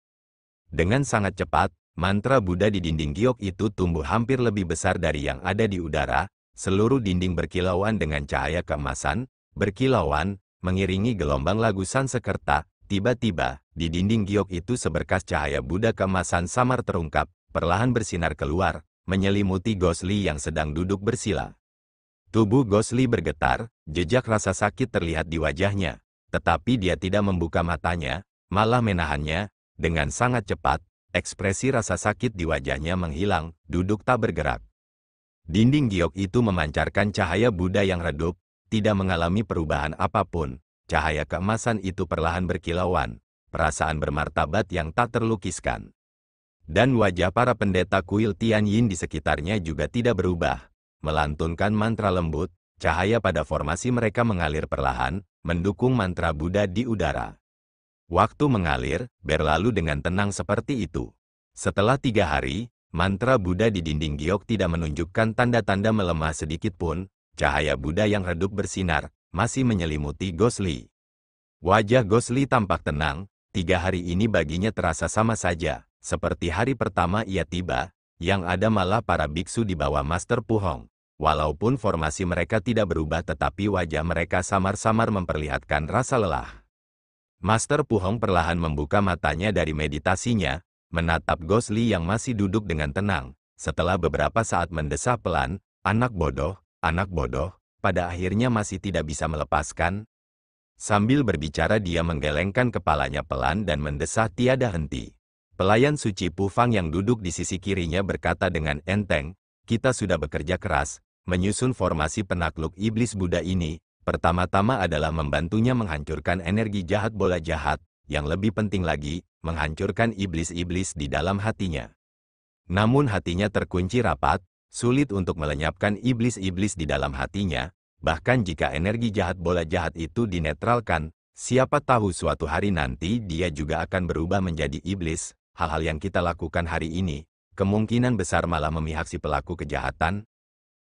Dengan sangat cepat, mantra Buddha di dinding giok itu tumbuh hampir lebih besar dari yang ada di udara, seluruh dinding berkilauan dengan cahaya keemasan, berkilauan, mengiringi gelombang lagu Sansekerta, tiba-tiba, di dinding giok itu seberkas cahaya Buddha keemasan samar terungkap, perlahan bersinar keluar, menyelimuti Ghostly yang sedang duduk bersila. Tubuh Ghostly bergetar, jejak rasa sakit terlihat di wajahnya. Tetapi dia tidak membuka matanya, malah menahannya. Dengan sangat cepat, ekspresi rasa sakit di wajahnya menghilang, duduk tak bergerak. Dinding giok itu memancarkan cahaya Buddha yang redup, tidak mengalami perubahan apapun. Cahaya keemasan itu perlahan berkilauan, perasaan bermartabat yang tak terlukiskan. Dan wajah para pendeta kuil Tianyin di sekitarnya juga tidak berubah. Melantunkan mantra lembut, cahaya pada formasi mereka mengalir perlahan, mendukung mantra Buddha di udara. Waktu mengalir, berlalu dengan tenang seperti itu. Setelah 3 hari, mantra Buddha di dinding giok tidak menunjukkan tanda-tanda melemah sedikit pun, cahaya Buddha yang redup bersinar, masih menyelimuti Ghostly. Wajah Ghostly tampak tenang, 3 hari ini baginya terasa sama saja, seperti hari pertama ia tiba, yang ada malah para biksu di bawah Master Pu Hong. Walaupun formasi mereka tidak berubah tetapi wajah mereka samar-samar memperlihatkan rasa lelah. Master Pu Hong perlahan membuka matanya dari meditasinya, menatap Ghostly yang masih duduk dengan tenang. Setelah beberapa saat mendesah pelan, anak bodoh, pada akhirnya masih tidak bisa melepaskan. Sambil berbicara dia menggelengkan kepalanya pelan dan mendesah tiada henti. Pelayan suci Pu Fang yang duduk di sisi kirinya berkata dengan enteng, kita sudah bekerja keras, menyusun formasi penakluk iblis Buddha ini, pertama-tama adalah membantunya menghancurkan energi jahat bola jahat, yang lebih penting lagi, menghancurkan iblis-iblis di dalam hatinya. Namun hatinya terkunci rapat, sulit untuk melenyapkan iblis-iblis di dalam hatinya, bahkan jika energi jahat bola jahat itu dinetralkan, siapa tahu suatu hari nanti dia juga akan berubah menjadi iblis. Hal-hal yang kita lakukan hari ini, kemungkinan besar malah memihak si pelaku kejahatan.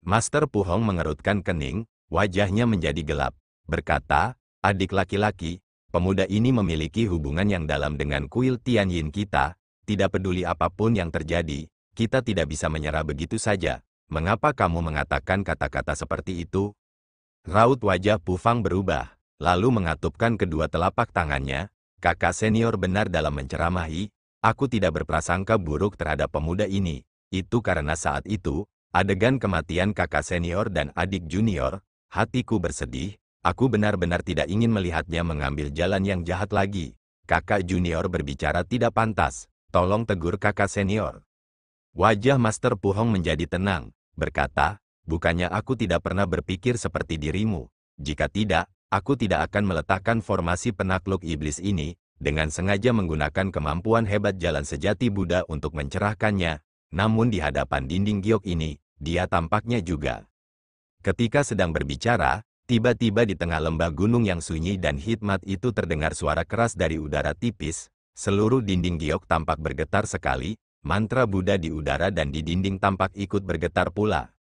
Master Pu Hong mengerutkan kening, wajahnya menjadi gelap, berkata, adik laki-laki, pemuda ini memiliki hubungan yang dalam dengan kuil Tianyin kita, tidak peduli apapun yang terjadi, kita tidak bisa menyerah begitu saja. Mengapa kamu mengatakan kata-kata seperti itu? Raut wajah Pu Fang berubah, lalu mengatupkan kedua telapak tangannya. Kakak senior benar dalam menceramahi, aku tidak berprasangka buruk terhadap pemuda ini. Itu karena saat itu, adegan kematian kakak senior dan adik junior, hatiku bersedih, aku benar-benar tidak ingin melihatnya mengambil jalan yang jahat lagi. Kakak junior berbicara tidak pantas, tolong tegur kakak senior. Wajah Master Pu Hong menjadi tenang, berkata, bukannya aku tidak pernah berpikir seperti dirimu. Jika tidak, aku tidak akan meletakkan formasi penakluk iblis ini, dengan sengaja menggunakan kemampuan hebat jalan sejati Buddha untuk mencerahkannya. Namun di hadapan dinding giok ini, dia tampaknya juga. Ketika sedang berbicara, tiba-tiba di tengah lembah gunung yang sunyi dan hikmat itu terdengar suara keras dari udara tipis, seluruh dinding giok tampak bergetar sekali, mantra Buddha di udara dan di dinding tampak ikut bergetar pula.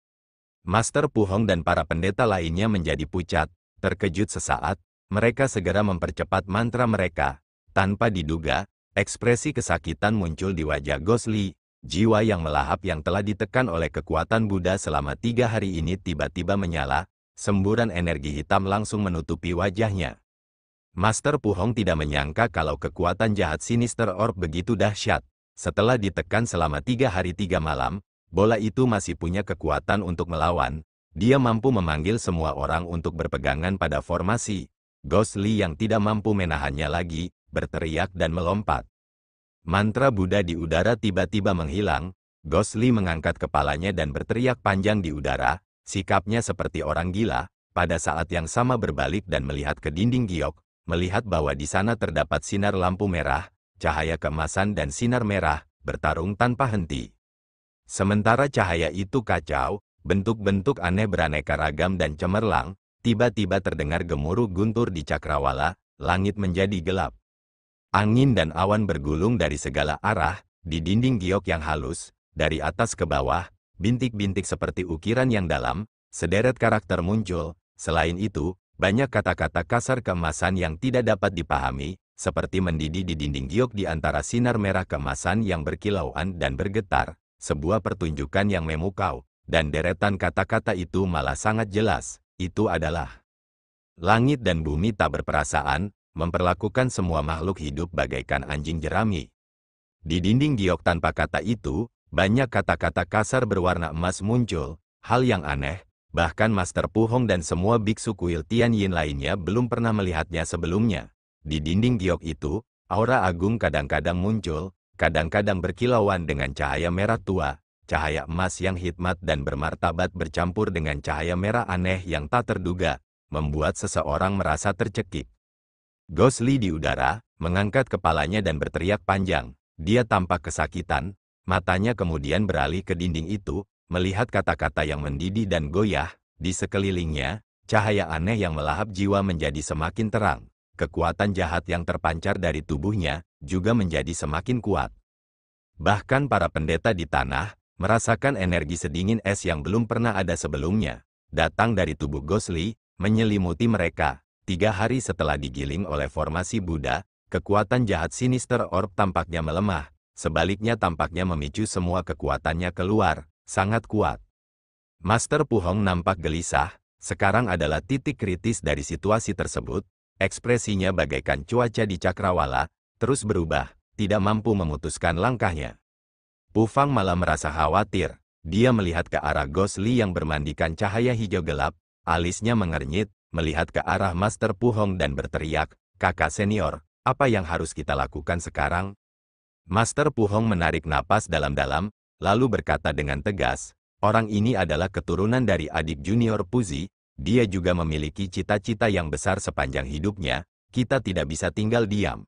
Master Pu Hong dan para pendeta lainnya menjadi pucat, terkejut sesaat, mereka segera mempercepat mantra mereka. Tanpa diduga, ekspresi kesakitan muncul di wajah Gosli, jiwa yang melahap yang telah ditekan oleh kekuatan Buddha selama 3 hari ini tiba-tiba menyala, semburan energi hitam langsung menutupi wajahnya. Master Pu Hong tidak menyangka kalau kekuatan jahat Sinister Orb begitu dahsyat. Setelah ditekan selama 3 hari 3 malam, bola itu masih punya kekuatan untuk melawan. Dia mampu memanggil semua orang untuk berpegangan pada formasi. Gosli yang tidak mampu menahannya lagi, berteriak dan melompat. Mantra Buddha di udara tiba-tiba menghilang. Gosli mengangkat kepalanya dan berteriak panjang di udara, sikapnya seperti orang gila. Pada saat yang sama berbalik dan melihat ke dinding giok, melihat bahwa di sana terdapat sinar lampu merah, cahaya keemasan dan sinar merah, bertarung tanpa henti. Sementara cahaya itu kacau, bentuk-bentuk aneh beraneka ragam dan cemerlang, tiba-tiba terdengar gemuruh guntur di cakrawala, langit menjadi gelap. Angin dan awan bergulung dari segala arah, di dinding giok yang halus, dari atas ke bawah, bintik-bintik seperti ukiran yang dalam, sederet karakter muncul. Selain itu, banyak kata-kata kasar keemasan yang tidak dapat dipahami, seperti mendidih di dinding giok di antara sinar merah keemasan yang berkilauan dan bergetar. Sebuah pertunjukan yang memukau, dan deretan kata-kata itu malah sangat jelas, itu adalah langit dan bumi tak berperasaan, memperlakukan semua makhluk hidup bagaikan anjing jerami. Di dinding giok tanpa kata itu, banyak kata-kata kasar berwarna emas muncul, hal yang aneh, bahkan Master Pu Hong dan semua biksu kuil Tianyin lainnya belum pernah melihatnya sebelumnya. Di dinding giok itu, aura agung kadang-kadang muncul, kadang-kadang berkilauan dengan cahaya merah tua, cahaya emas yang hikmat dan bermartabat bercampur dengan cahaya merah aneh yang tak terduga, membuat seseorang merasa tercekik. Gosli di udara, mengangkat kepalanya dan berteriak panjang. Dia tampak kesakitan, matanya kemudian beralih ke dinding itu, melihat kata-kata yang mendidih dan goyah, di sekelilingnya, cahaya aneh yang melahap jiwa menjadi semakin terang. Kekuatan jahat yang terpancar dari tubuhnya juga menjadi semakin kuat. Bahkan para pendeta di tanah merasakan energi sedingin es yang belum pernah ada sebelumnya, datang dari tubuh Gosli, menyelimuti mereka. 3 hari setelah digiling oleh formasi Buddha, kekuatan jahat Sinister Orb tampaknya melemah, sebaliknya tampaknya memicu semua kekuatannya keluar, sangat kuat. Master Pu Hong nampak gelisah, sekarang adalah titik kritis dari situasi tersebut. Ekspresinya bagaikan cuaca di cakrawala, terus berubah, tidak mampu memutuskan langkahnya. Pu Fang malah merasa khawatir, dia melihat ke arah Gosli yang bermandikan cahaya hijau gelap, alisnya mengernyit, melihat ke arah Master Pu Hong dan berteriak, kakak senior, apa yang harus kita lakukan sekarang? Master Pu Hong menarik napas dalam-dalam, lalu berkata dengan tegas, orang ini adalah keturunan dari adik junior Puzi. Dia juga memiliki cita-cita yang besar sepanjang hidupnya, kita tidak bisa tinggal diam.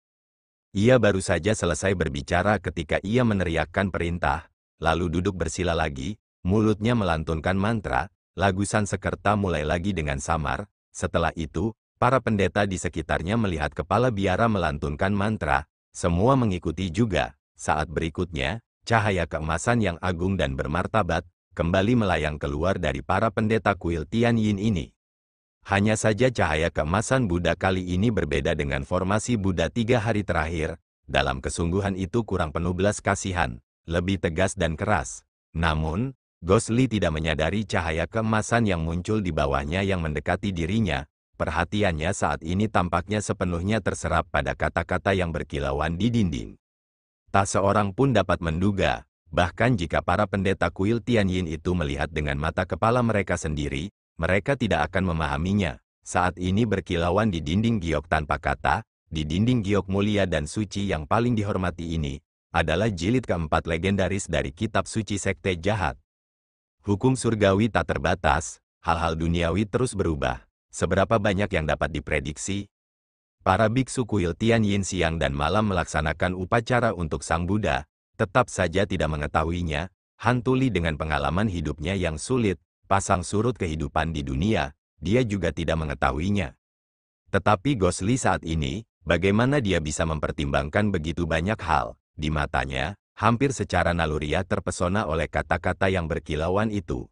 Ia baru saja selesai berbicara ketika ia meneriakkan perintah, lalu duduk bersila lagi, mulutnya melantunkan mantra, lagu Sansekerta mulai lagi dengan samar. Setelah itu, para pendeta di sekitarnya melihat kepala biara melantunkan mantra, semua mengikuti juga. Saat berikutnya, cahaya keemasan yang agung dan bermartabat, kembali melayang keluar dari para pendeta kuil Tianyin ini. Hanya saja cahaya keemasan Buddha kali ini berbeda dengan formasi Buddha 3 hari terakhir. Dalam kesungguhan itu kurang penuh belas kasihan, lebih tegas dan keras. Namun, Gosli tidak menyadari cahaya keemasan yang muncul di bawahnya yang mendekati dirinya. Perhatiannya saat ini tampaknya sepenuhnya terserap pada kata-kata yang berkilauan di dinding. Tak seorang pun dapat menduga, bahkan jika para pendeta kuil Tianyin itu melihat dengan mata kepala mereka sendiri, mereka tidak akan memahaminya. Saat ini berkilauan di dinding giok tanpa kata, di dinding giok mulia dan suci yang paling dihormati ini, adalah jilid keempat legendaris dari kitab suci sekte jahat. Hukum surgawi tak terbatas, hal-hal duniawi terus berubah. Seberapa banyak yang dapat diprediksi? Para biksu kuil Tianyin siang dan malam melaksanakan upacara untuk Sang Buddha, tetap saja tidak mengetahuinya. Hantuli dengan pengalaman hidupnya yang sulit, pasang surut kehidupan di dunia, dia juga tidak mengetahuinya. Tetapi Gosli saat ini, bagaimana dia bisa mempertimbangkan begitu banyak hal? Di matanya, hampir secara naluriah terpesona oleh kata-kata yang berkilauan itu.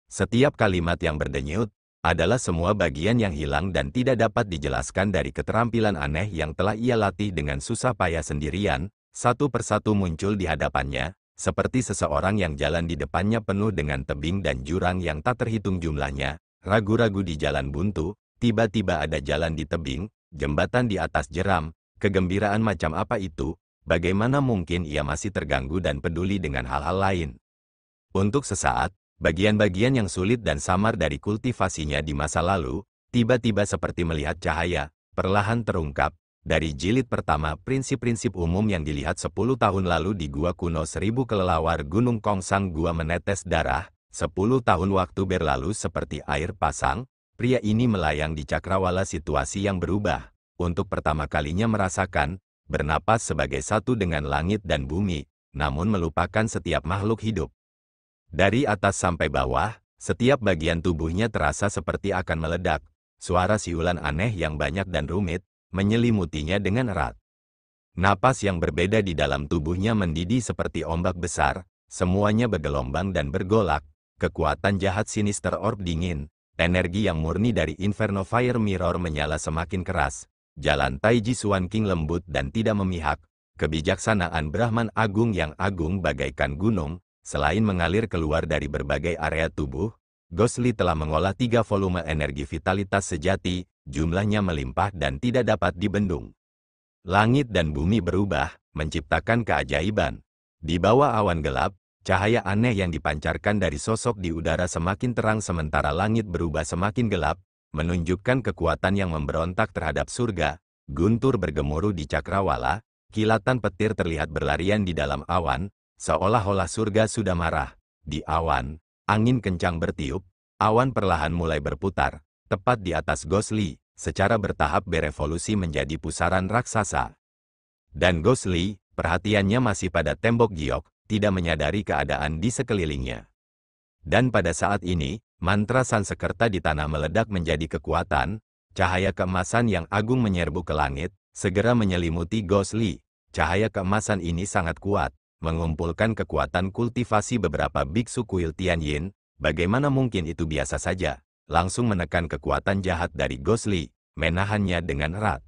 Setiap kalimat yang berdenyut, adalah semua bagian yang hilang dan tidak dapat dijelaskan dari keterampilan aneh yang telah ia latih dengan susah payah sendirian, satu persatu muncul di hadapannya, seperti seseorang yang jalan di depannya penuh dengan tebing dan jurang yang tak terhitung jumlahnya, ragu-ragu di jalan buntu, tiba-tiba ada jalan di tebing, jembatan di atas jeram, kegembiraan macam apa itu, bagaimana mungkin ia masih terganggu dan peduli dengan hal-hal lain. Untuk sesaat, bagian-bagian yang sulit dan samar dari kultivasinya di masa lalu, tiba-tiba seperti melihat cahaya, perlahan terungkap. Dari jilid pertama prinsip-prinsip umum yang dilihat 10 tahun lalu di gua kuno 1000 kelelawar Gunung Kongsang gua menetes darah, 10 tahun waktu berlalu seperti air pasang, pria ini melayang di cakrawala situasi yang berubah, untuk pertama kalinya merasakan, bernapas sebagai satu dengan langit dan bumi, namun melupakan setiap makhluk hidup. Dari atas sampai bawah, setiap bagian tubuhnya terasa seperti akan meledak, suara siulan aneh yang banyak dan rumit, menyelimutinya dengan erat. Napas yang berbeda di dalam tubuhnya mendidih seperti ombak besar, semuanya bergelombang dan bergolak, kekuatan jahat sinister orb dingin, energi yang murni dari Inferno Fire Mirror menyala semakin keras, jalan Taiji Suan King lembut dan tidak memihak, kebijaksanaan Brahman Agung yang agung bagaikan gunung, selain mengalir keluar dari berbagai area tubuh, Gosli telah mengolah 3 volume energi vitalitas sejati, jumlahnya melimpah dan tidak dapat dibendung. Langit dan bumi berubah, menciptakan keajaiban. Di bawah awan gelap, cahaya aneh yang dipancarkan dari sosok di udara semakin terang sementara langit berubah semakin gelap, menunjukkan kekuatan yang memberontak terhadap surga. Guntur bergemuruh di cakrawala, kilatan petir terlihat berlarian di dalam awan, seolah-olah surga sudah marah. Di awan, angin kencang bertiup, awan perlahan mulai berputar. Tepat di atas Gosli, secara bertahap berevolusi menjadi pusaran raksasa. Dan Gosli, perhatiannya masih pada tembok giok, tidak menyadari keadaan di sekelilingnya. Dan pada saat ini, mantra Sansekerta di tanah meledak menjadi kekuatan, cahaya keemasan yang agung menyerbu ke langit, segera menyelimuti Gosli. Cahaya keemasan ini sangat kuat, mengumpulkan kekuatan kultivasi beberapa biksu kuil Tianyin, bagaimana mungkin itu biasa saja. Langsung menekan kekuatan jahat dari Gosli, menahannya dengan erat.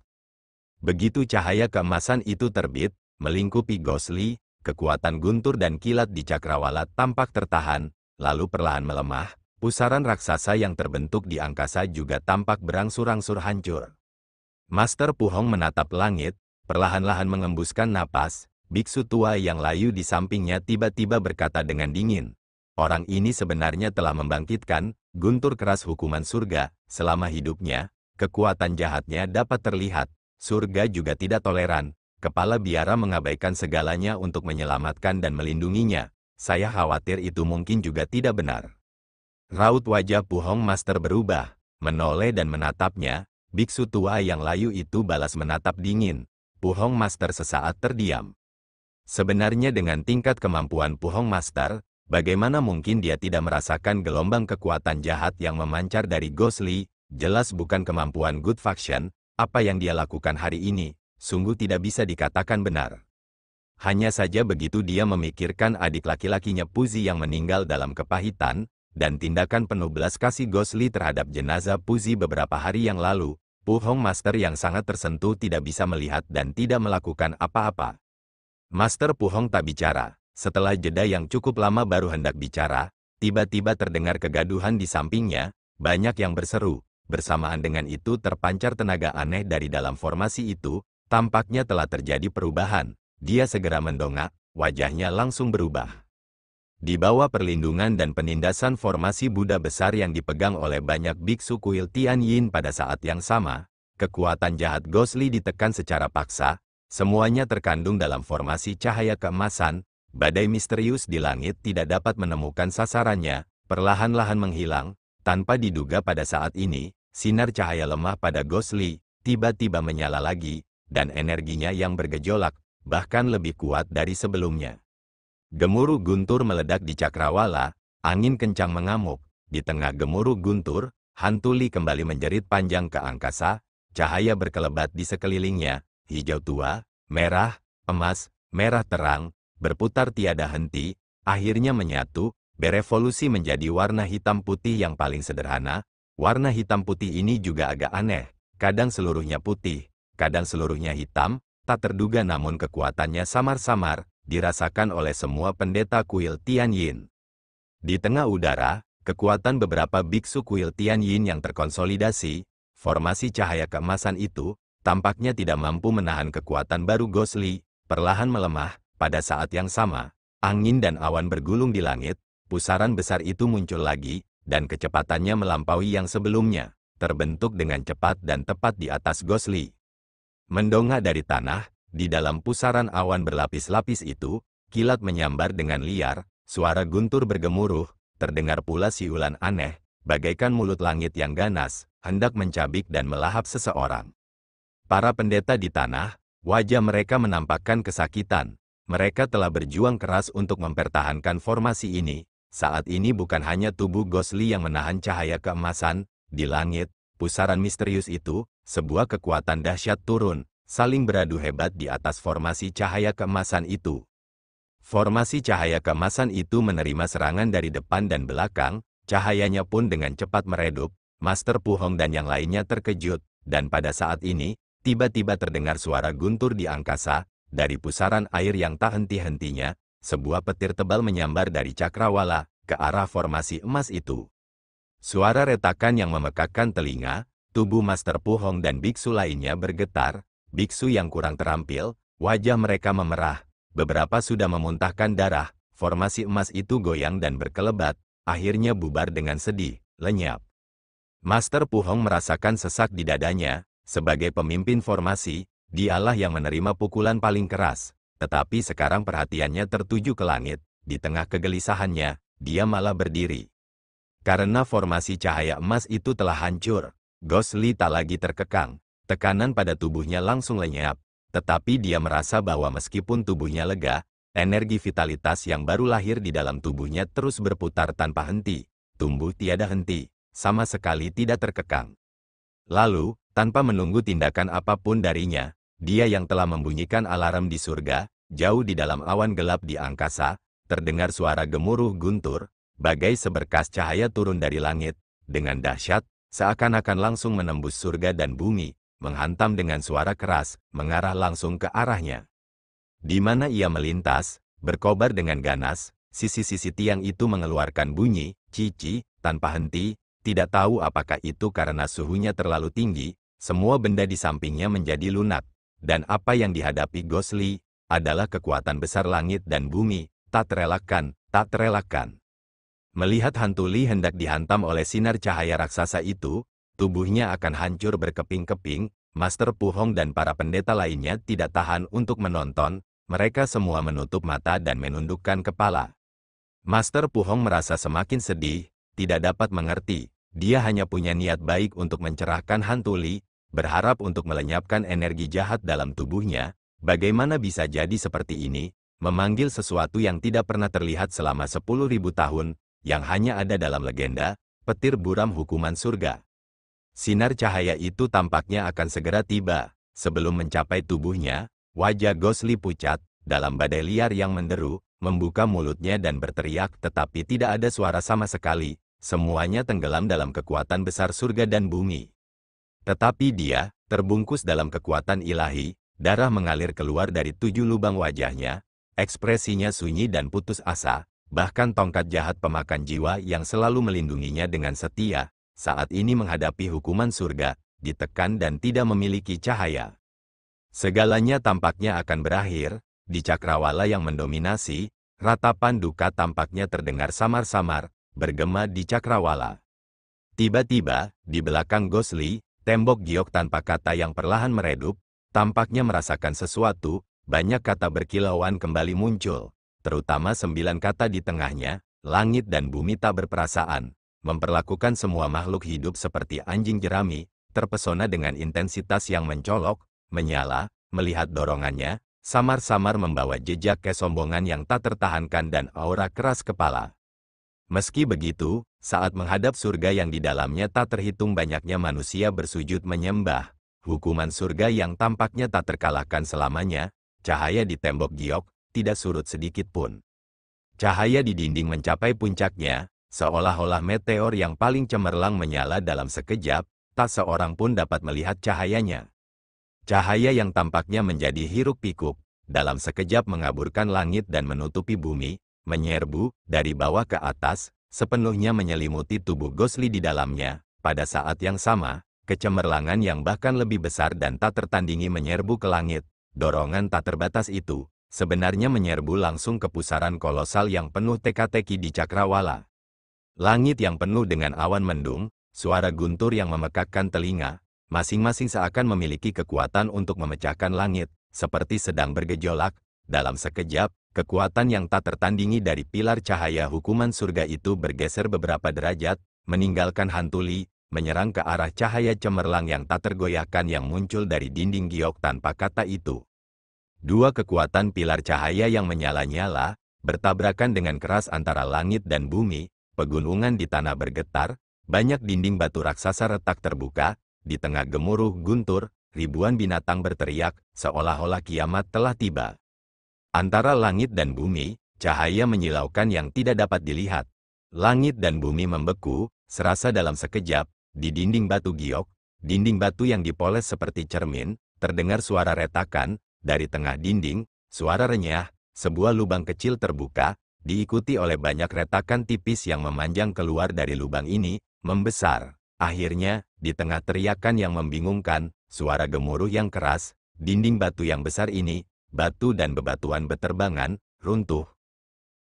Begitu cahaya keemasan itu terbit, melingkupi Gosli, kekuatan guntur dan kilat di cakrawala tampak tertahan, lalu perlahan melemah, pusaran raksasa yang terbentuk di angkasa juga tampak berangsur-angsur hancur. Master Pu Hong menatap langit, perlahan-lahan mengembuskan napas, biksu tua yang layu di sampingnya tiba-tiba berkata dengan dingin. Orang ini sebenarnya telah membangkitkan guntur keras hukuman surga. Selama hidupnya, kekuatan jahatnya dapat terlihat. Surga juga tidak toleran. Kepala biara mengabaikan segalanya untuk menyelamatkan dan melindunginya. Saya khawatir itu mungkin juga tidak benar. Raut wajah Pu Hong Master berubah, menoleh dan menatapnya. Biksu tua yang layu itu balas menatap dingin. Pu Hong Master sesaat terdiam. Sebenarnya dengan tingkat kemampuan Pu Hong Master, bagaimana mungkin dia tidak merasakan gelombang kekuatan jahat yang memancar dari Ghost Lee? Jelas bukan kemampuan Good Faction. Apa yang dia lakukan hari ini, sungguh tidak bisa dikatakan benar. Hanya saja begitu dia memikirkan adik laki-lakinya Puzi yang meninggal dalam kepahitan, dan tindakan penuh belas kasih Ghost Lee terhadap jenazah Puzi beberapa hari yang lalu, Pu Hong Master yang sangat tersentuh tidak bisa melihat dan tidak melakukan apa-apa. Master Pu Hong tak bicara. Setelah jeda yang cukup lama baru hendak bicara, tiba-tiba terdengar kegaduhan di sampingnya, banyak yang berseru. Bersamaan dengan itu terpancar tenaga aneh dari dalam formasi itu, tampaknya telah terjadi perubahan. Dia segera mendongak, wajahnya langsung berubah. Di bawah perlindungan dan penindasan formasi Buddha besar yang dipegang oleh banyak biksu kuil Tianyin pada saat yang sama, kekuatan jahat Ghost Lee ditekan secara paksa, semuanya terkandung dalam formasi cahaya keemasan, badai misterius di langit tidak dapat menemukan sasarannya, perlahan-lahan menghilang, tanpa diduga pada saat ini, sinar cahaya lemah pada Ghost Lee tiba-tiba menyala lagi, dan energinya yang bergejolak, bahkan lebih kuat dari sebelumnya. Gemuruh guntur meledak di cakrawala, angin kencang mengamuk. Di tengah gemuruh guntur, hantu Lee kembali menjerit panjang ke angkasa, cahaya berkelebat di sekelilingnya, hijau tua, merah, emas, merah terang, berputar tiada henti, akhirnya menyatu, berevolusi menjadi warna hitam putih yang paling sederhana. Warna hitam putih ini juga agak aneh, kadang seluruhnya putih, kadang seluruhnya hitam, tak terduga namun kekuatannya samar-samar, dirasakan oleh semua pendeta kuil Tianyin. Di tengah udara, kekuatan beberapa biksu kuil Tianyin yang terkonsolidasi, formasi cahaya keemasan itu, tampaknya tidak mampu menahan kekuatan baru Ghost Lee, perlahan melemah. Pada saat yang sama, angin dan awan bergulung di langit, pusaran besar itu muncul lagi, dan kecepatannya melampaui yang sebelumnya, terbentuk dengan cepat dan tepat di atas Ghost Lee. Mendongak dari tanah, di dalam pusaran awan berlapis-lapis itu, kilat menyambar dengan liar, suara guntur bergemuruh, terdengar pula siulan aneh, bagaikan mulut langit yang ganas, hendak mencabik dan melahap seseorang. Para pendeta di tanah, wajah mereka menampakkan kesakitan. Mereka telah berjuang keras untuk mempertahankan formasi ini. Saat ini bukan hanya tubuh Ghost Lee yang menahan cahaya keemasan, di langit, pusaran misterius itu, sebuah kekuatan dahsyat turun, saling beradu hebat di atas formasi cahaya keemasan itu. Formasi cahaya keemasan itu menerima serangan dari depan dan belakang, cahayanya pun dengan cepat meredup, Master Pu Hong dan yang lainnya terkejut, dan pada saat ini, tiba-tiba terdengar suara guntur di angkasa, dari pusaran air yang tak henti-hentinya, sebuah petir tebal menyambar dari cakrawala, ke arah formasi emas itu. Suara retakan yang memekakkan telinga, tubuh Master Pu Hong dan biksu lainnya bergetar, biksu yang kurang terampil, wajah mereka memerah, beberapa sudah memuntahkan darah, formasi emas itu goyang dan berkelebat, akhirnya bubar dengan sedih, lenyap. Master Pu Hong merasakan sesak di dadanya, sebagai pemimpin formasi, dialah yang menerima pukulan paling keras, tetapi sekarang perhatiannya tertuju ke langit, di tengah kegelisahannya, dia malah berdiri. Karena formasi cahaya emas itu telah hancur, Ghost Lee tak lagi terkekang, tekanan pada tubuhnya langsung lenyap, tetapi dia merasa bahwa meskipun tubuhnya lega, energi vitalitas yang baru lahir di dalam tubuhnya terus berputar tanpa henti, tumbuh tiada henti, sama sekali tidak terkekang. Lalu, tanpa menunggu tindakan apapun darinya, dia yang telah membunyikan alarm di surga, jauh di dalam awan gelap di angkasa, terdengar suara gemuruh guntur, bagai seberkas cahaya turun dari langit, dengan dahsyat, seakan-akan langsung menembus surga dan bumi, menghantam dengan suara keras, mengarah langsung ke arahnya. Di mana ia melintas, berkobar dengan ganas, sisi-sisi tiang itu mengeluarkan bunyi, cici, tanpa henti, tidak tahu apakah itu karena suhunya terlalu tinggi, semua benda di sampingnya menjadi lunak. Dan apa yang dihadapi Ghost Lee, adalah kekuatan besar langit dan bumi, tak terelakkan, tak terelakkan. Melihat hantu Lee hendak dihantam oleh sinar cahaya raksasa itu, tubuhnya akan hancur berkeping-keping, Master Pu Hong dan para pendeta lainnya tidak tahan untuk menonton, mereka semua menutup mata dan menundukkan kepala. Master Pu Hong merasa semakin sedih, tidak dapat mengerti, dia hanya punya niat baik untuk mencerahkan hantu Lee, berharap untuk melenyapkan energi jahat dalam tubuhnya. Bagaimana bisa jadi seperti ini, memanggil sesuatu yang tidak pernah terlihat selama 10.000 tahun, yang hanya ada dalam legenda, petir buram hukuman surga. Sinar cahaya itu tampaknya akan segera tiba. Sebelum mencapai tubuhnya, wajah Ghostly pucat, dalam badai liar yang menderu, membuka mulutnya dan berteriak tetapi tidak ada suara sama sekali. Semuanya tenggelam dalam kekuatan besar surga dan bumi. Tetapi dia, terbungkus dalam kekuatan ilahi, darah mengalir keluar dari 7 lubang wajahnya, ekspresinya sunyi dan putus asa, bahkan tongkat jahat pemakan jiwa yang selalu melindunginya dengan setia, saat ini menghadapi hukuman surga, ditekan dan tidak memiliki cahaya. Segalanya tampaknya akan berakhir, di cakrawala yang mendominasi, ratapan duka tampaknya terdengar samar-samar, bergema di cakrawala. Tiba-tiba, di belakang Ghostly, tembok giok tanpa kata yang perlahan meredup, tampaknya merasakan sesuatu, banyak kata berkilauan kembali muncul, terutama 9 kata di tengahnya, langit dan bumi tak berperasaan, memperlakukan semua makhluk hidup seperti anjing jerami, terpesona dengan intensitas yang mencolok, menyala, melihat dorongannya, samar-samar membawa jejak kesombongan yang tak tertahankan dan aura keras kepala. Meski begitu, saat menghadap surga yang di dalamnya tak terhitung banyaknya manusia bersujud menyembah, hukuman surga yang tampaknya tak terkalahkan selamanya, cahaya di tembok giok tidak surut sedikit pun. Cahaya di dinding mencapai puncaknya, seolah-olah meteor yang paling cemerlang menyala dalam sekejap, tak seorang pun dapat melihat cahayanya. Cahaya yang tampaknya menjadi hiruk-pikuk, dalam sekejap mengaburkan langit dan menutupi bumi, menyerbu dari bawah ke atas, sepenuhnya menyelimuti tubuh Ghostly di dalamnya. Pada saat yang sama, kecemerlangan yang bahkan lebih besar dan tak tertandingi menyerbu ke langit. Dorongan tak terbatas itu, sebenarnya menyerbu langsung ke pusaran kolosal yang penuh teka-teki di cakrawala. Langit yang penuh dengan awan mendung, suara guntur yang memekakkan telinga, masing-masing seakan memiliki kekuatan untuk memecahkan langit, seperti sedang bergejolak. Dalam sekejap, kekuatan yang tak tertandingi dari pilar cahaya hukuman surga itu bergeser beberapa derajat, meninggalkan Hantuli, menyerang ke arah cahaya cemerlang yang tak tergoyahkan yang muncul dari dinding giok tanpa kata itu. Dua kekuatan pilar cahaya yang menyala-nyala, bertabrakan dengan keras antara langit dan bumi, pegunungan di tanah bergetar, banyak dinding batu raksasa retak terbuka, di tengah gemuruh guntur, ribuan binatang berteriak, seolah-olah kiamat telah tiba. Antara langit dan bumi, cahaya menyilaukan yang tidak dapat dilihat. Langit dan bumi membeku, serasa dalam sekejap, di dinding batu giok, dinding batu yang dipoles seperti cermin, terdengar suara retakan, dari tengah dinding, suara renyah, sebuah lubang kecil terbuka, diikuti oleh banyak retakan tipis yang memanjang keluar dari lubang ini, membesar. Akhirnya, di tengah teriakan yang membingungkan, suara gemuruh yang keras, dinding batu yang besar ini, batu dan bebatuan beterbangan, runtuh.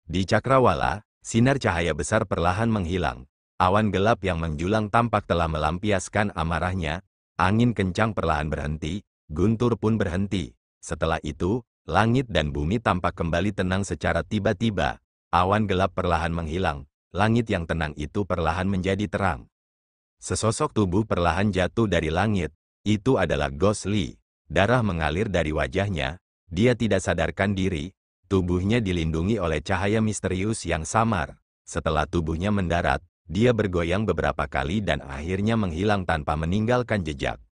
Di cakrawala, sinar cahaya besar perlahan menghilang. Awan gelap yang menjulang tampak telah melampiaskan amarahnya, angin kencang perlahan berhenti, guntur pun berhenti. Setelah itu, langit dan bumi tampak kembali tenang secara tiba-tiba. Awan gelap perlahan menghilang, langit yang tenang itu perlahan menjadi terang. Sesosok tubuh perlahan jatuh dari langit. Itu adalah Ghostly. Darah mengalir dari wajahnya. Dia tidak sadarkan diri, tubuhnya dilindungi oleh cahaya misterius yang samar. Setelah tubuhnya mendarat, dia bergoyang beberapa kali dan akhirnya menghilang tanpa meninggalkan jejak.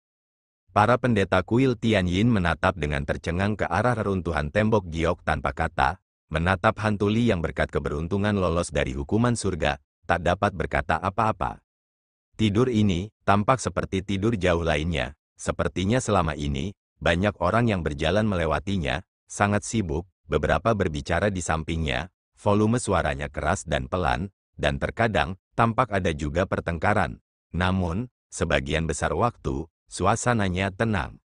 Para pendeta kuil Tianyin menatap dengan tercengang ke arah reruntuhan tembok giok tanpa kata, menatap Hantuli yang berkat keberuntungan lolos dari hukuman surga, tak dapat berkata apa-apa. Tidur ini tampak seperti tidur jauh lainnya, sepertinya selama ini, banyak orang yang berjalan melewatinya, sangat sibuk, beberapa berbicara di sampingnya, volume suaranya keras dan pelan, dan terkadang, tampak ada juga pertengkaran. Namun, sebagian besar waktu, suasananya tenang.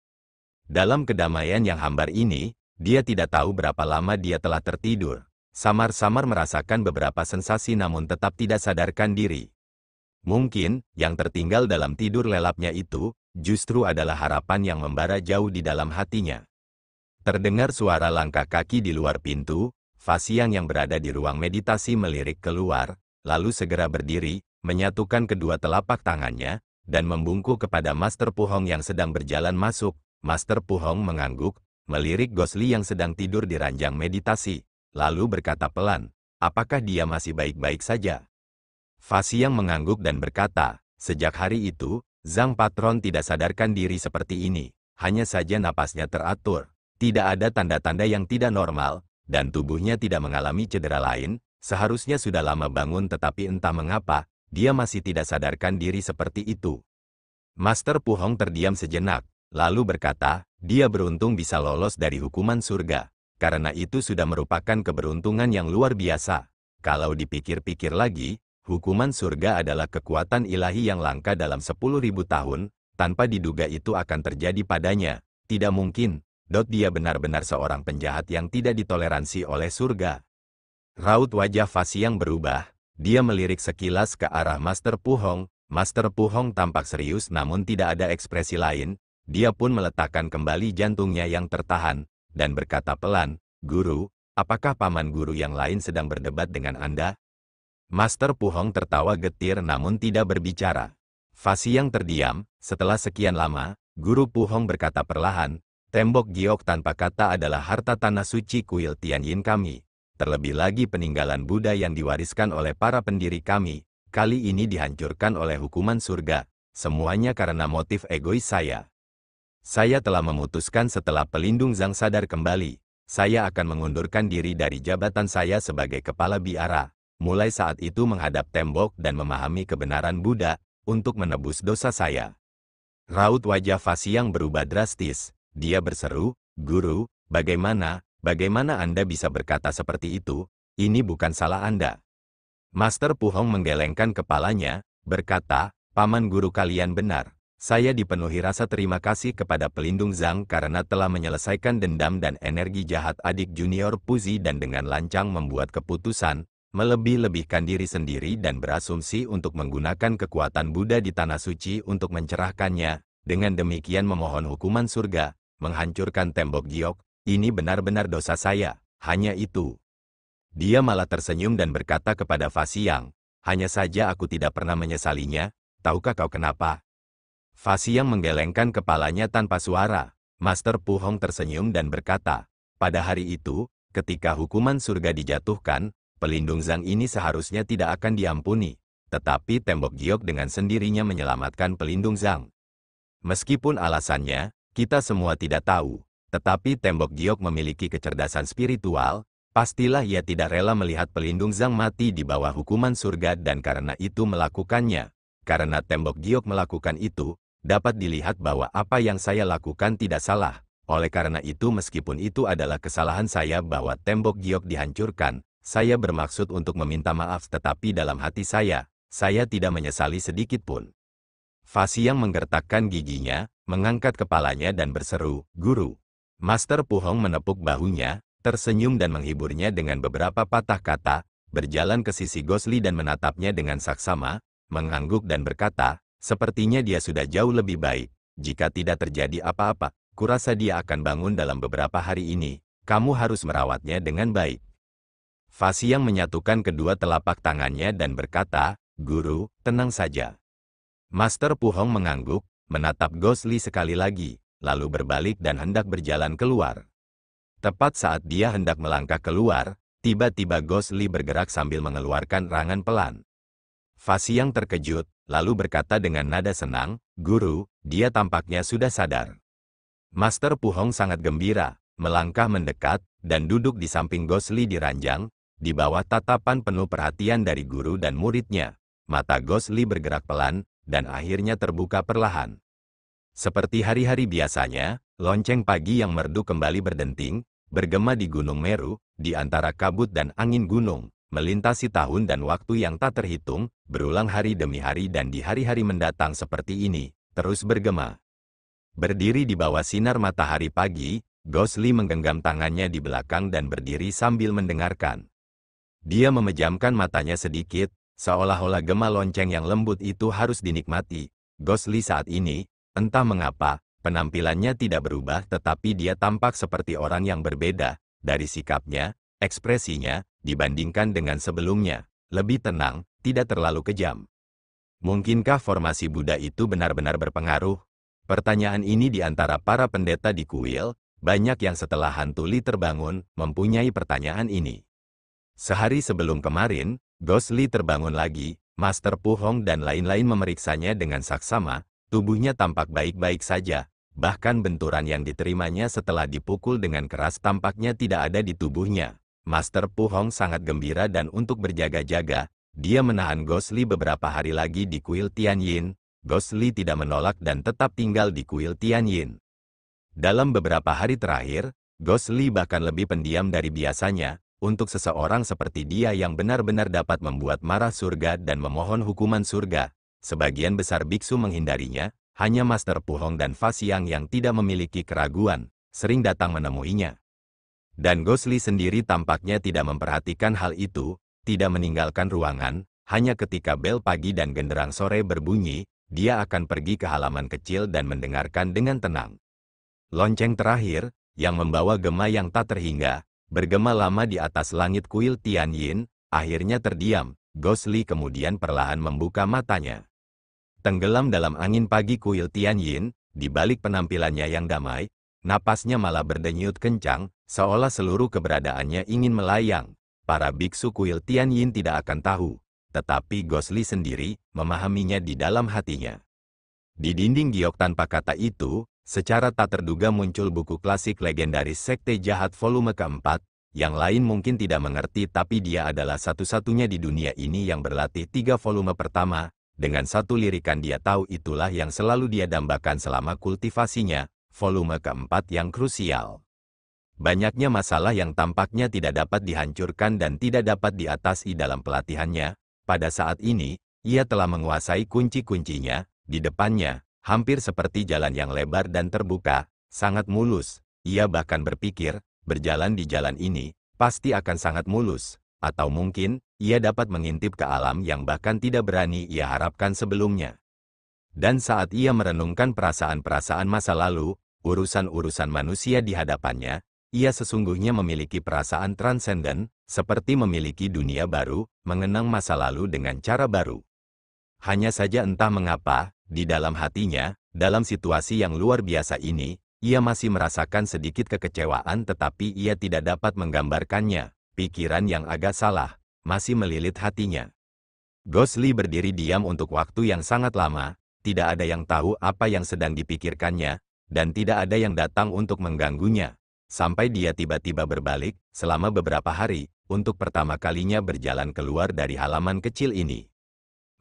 Dalam kedamaian yang hambar ini, dia tidak tahu berapa lama dia telah tertidur. Samar-samar merasakan beberapa sensasi namun tetap tidak sadarkan diri. Mungkin, yang tertinggal dalam tidur lelapnya itu, justru adalah harapan yang membara jauh di dalam hatinya. Terdengar suara langkah kaki di luar pintu, Fasiang yang berada di ruang meditasi melirik keluar, lalu segera berdiri, menyatukan kedua telapak tangannya, dan membungkuk kepada Master Pu Hong yang sedang berjalan masuk. Master Pu Hong mengangguk, melirik Gosli yang sedang tidur di ranjang meditasi, lalu berkata pelan, apakah dia masih baik-baik saja? Fa Xiang mengangguk dan berkata, sejak hari itu, Zhang Patron tidak sadarkan diri seperti ini, hanya saja napasnya teratur, tidak ada tanda-tanda yang tidak normal, dan tubuhnya tidak mengalami cedera lain, seharusnya sudah lama bangun tetapi entah mengapa, dia masih tidak sadarkan diri seperti itu. Master Pu Hong terdiam sejenak, lalu berkata, dia beruntung bisa lolos dari hukuman surga, karena itu sudah merupakan keberuntungan yang luar biasa. Kalau dipikir-pikir lagi, hukuman surga adalah kekuatan ilahi yang langka dalam 10.000 tahun, tanpa diduga itu akan terjadi padanya. Tidak mungkin, dia benar-benar seorang penjahat yang tidak ditoleransi oleh surga. Raut wajah Fa Xiang berubah, dia melirik sekilas ke arah Master Pu Hong. Master Pu Hong tampak serius namun tidak ada ekspresi lain, dia pun meletakkan kembali jantungnya yang tertahan, dan berkata pelan, Guru, apakah paman guru yang lain sedang berdebat dengan Anda? Master Pu Hong tertawa getir namun tidak berbicara. Fa Xiang terdiam, setelah sekian lama, Guru Pu Hong berkata perlahan, tembok giok tanpa kata adalah harta tanah suci kuil Tianyin kami. Terlebih lagi peninggalan Buddha yang diwariskan oleh para pendiri kami, kali ini dihancurkan oleh hukuman surga, semuanya karena motif egois saya. Saya telah memutuskan setelah pelindung Zhang sadar kembali, saya akan mengundurkan diri dari jabatan saya sebagai kepala biara, mulai saat itu menghadap tembok dan memahami kebenaran Buddha, untuk menebus dosa saya. Raut wajah Fa Xiang berubah drastis, dia berseru, Guru, bagaimana Anda bisa berkata seperti itu? Ini bukan salah Anda. Master Pu Hong menggelengkan kepalanya, berkata, Paman guru kalian benar. Saya dipenuhi rasa terima kasih kepada pelindung Zhang karena telah menyelesaikan dendam dan energi jahat adik junior Puzi dan dengan lancang membuat keputusan, melebih-lebihkan diri sendiri dan berasumsi untuk menggunakan kekuatan Buddha di Tanah Suci untuk mencerahkannya, dengan demikian memohon hukuman surga, menghancurkan tembok giok. Ini benar-benar dosa saya, hanya itu. Dia malah tersenyum dan berkata kepada Fa Xiang, hanya saja aku tidak pernah menyesalinya, tahukah kau kenapa? Fa Xiang menggelengkan kepalanya tanpa suara. Master Pu Hong tersenyum dan berkata, pada hari itu, ketika hukuman surga dijatuhkan, pelindung Zhang ini seharusnya tidak akan diampuni, tetapi tembok giok dengan sendirinya menyelamatkan pelindung Zhang. Meskipun alasannya, kita semua tidak tahu. Tetapi tembok giok memiliki kecerdasan spiritual, pastilah ia tidak rela melihat pelindung Zhang mati di bawah hukuman surga dan karena itu melakukannya. Karena tembok giok melakukan itu, dapat dilihat bahwa apa yang saya lakukan tidak salah. Oleh karena itu meskipun itu adalah kesalahan saya bahwa tembok giok dihancurkan, saya bermaksud untuk meminta maaf tetapi dalam hati saya tidak menyesali sedikit pun. Fa Xiang menggertakkan giginya, mengangkat kepalanya dan berseru, Guru. Master Pu Hong menepuk bahunya, tersenyum dan menghiburnya dengan beberapa patah kata, berjalan ke sisi Gosli dan menatapnya dengan saksama, mengangguk dan berkata, sepertinya dia sudah jauh lebih baik. Jika tidak terjadi apa-apa, kurasa dia akan bangun dalam beberapa hari ini. Kamu harus merawatnya dengan baik. Fa Xiang menyatukan kedua telapak tangannya dan berkata, Guru, tenang saja. Master Pu Hong mengangguk, menatap Gosli sekali lagi, lalu berbalik dan hendak berjalan keluar. Tepat saat dia hendak melangkah keluar, tiba-tiba Gosli bergerak sambil mengeluarkan rangan pelan. Fa Xiang terkejut, lalu berkata dengan nada senang, Guru, dia tampaknya sudah sadar. Master Pu Hong sangat gembira, melangkah mendekat, dan duduk di samping Gosli di ranjang, di bawah tatapan penuh perhatian dari guru dan muridnya. Mata Gosli bergerak pelan, dan akhirnya terbuka perlahan. Seperti hari-hari biasanya, lonceng pagi yang merdu kembali berdenting, bergema di Gunung Meru, di antara kabut dan angin gunung, melintasi tahun dan waktu yang tak terhitung, berulang hari demi hari dan di hari-hari mendatang seperti ini, terus bergema. Berdiri di bawah sinar matahari pagi, Gosli menggenggam tangannya di belakang dan berdiri sambil mendengarkan. Dia memejamkan matanya sedikit, seolah-olah gema lonceng yang lembut itu harus dinikmati. Gosli saat ini, entah mengapa, penampilannya tidak berubah tetapi dia tampak seperti orang yang berbeda, dari sikapnya, ekspresinya, dibandingkan dengan sebelumnya, lebih tenang, tidak terlalu kejam. Mungkinkah formasi Buddha itu benar-benar berpengaruh? Pertanyaan ini di antara para pendeta di kuil, banyak yang setelah hantu Li terbangun, mempunyai pertanyaan ini. Sehari sebelum kemarin, Ghost Li terbangun lagi, Master Pu Hong dan lain-lain memeriksanya dengan saksama, tubuhnya tampak baik-baik saja, bahkan benturan yang diterimanya setelah dipukul dengan keras tampaknya tidak ada di tubuhnya. Master Pu Hong sangat gembira dan untuk berjaga-jaga, dia menahan Ghost Li beberapa hari lagi di kuil Tianyin. Ghost Li tidak menolak dan tetap tinggal di kuil Tianyin. Dalam beberapa hari terakhir, Ghost Li bahkan lebih pendiam dari biasanya, untuk seseorang seperti dia yang benar-benar dapat membuat marah surga dan memohon hukuman surga. Sebagian besar biksu menghindarinya, hanya Master Pu Hong dan Fa Xiang yang tidak memiliki keraguan, sering datang menemuinya. Dan Ghost Li sendiri tampaknya tidak memperhatikan hal itu, tidak meninggalkan ruangan, hanya ketika bel pagi dan genderang sore berbunyi, dia akan pergi ke halaman kecil dan mendengarkan dengan tenang. Lonceng terakhir, yang membawa gema yang tak terhingga, bergema lama di atas langit kuil Tianyin, akhirnya terdiam. Ghost Li kemudian perlahan membuka matanya. Tenggelam dalam angin pagi kuil Tianyin, di balik penampilannya yang damai, napasnya malah berdenyut kencang, seolah seluruh keberadaannya ingin melayang. Para biksu kuil Tianyin tidak akan tahu, tetapi Ghost Li sendiri memahaminya di dalam hatinya. Di dinding giok tanpa kata itu, secara tak terduga muncul buku klasik legendaris Sekte Jahat volume keempat, yang lain mungkin tidak mengerti tapi dia adalah satu-satunya di dunia ini yang berlatih 3 volume pertama, dengan satu lirikan dia tahu itulah yang selalu dia dambakan selama kultivasinya, volume keempat yang krusial. Banyaknya masalah yang tampaknya tidak dapat dihancurkan dan tidak dapat diatasi dalam pelatihannya. Pada saat ini, ia telah menguasai kunci-kuncinya. Di depannya, hampir seperti jalan yang lebar dan terbuka, sangat mulus. Ia bahkan berpikir, berjalan di jalan ini, pasti akan sangat mulus. Atau mungkin, ia dapat mengintip ke alam yang bahkan tidak berani ia harapkan sebelumnya. Dan saat ia merenungkan perasaan-perasaan masa lalu, urusan-urusan manusia di hadapannya, ia sesungguhnya memiliki perasaan transenden, seperti memiliki dunia baru, mengenang masa lalu dengan cara baru. Hanya saja entah mengapa, di dalam hatinya, dalam situasi yang luar biasa ini, ia masih merasakan sedikit kekecewaan tetapi ia tidak dapat menggambarkannya. Pikiran yang agak salah, masih melilit hatinya. Ghost Li berdiri diam untuk waktu yang sangat lama, tidak ada yang tahu apa yang sedang dipikirkannya, dan tidak ada yang datang untuk mengganggunya. Sampai dia tiba-tiba berbalik, selama beberapa hari, untuk pertama kalinya berjalan keluar dari halaman kecil ini.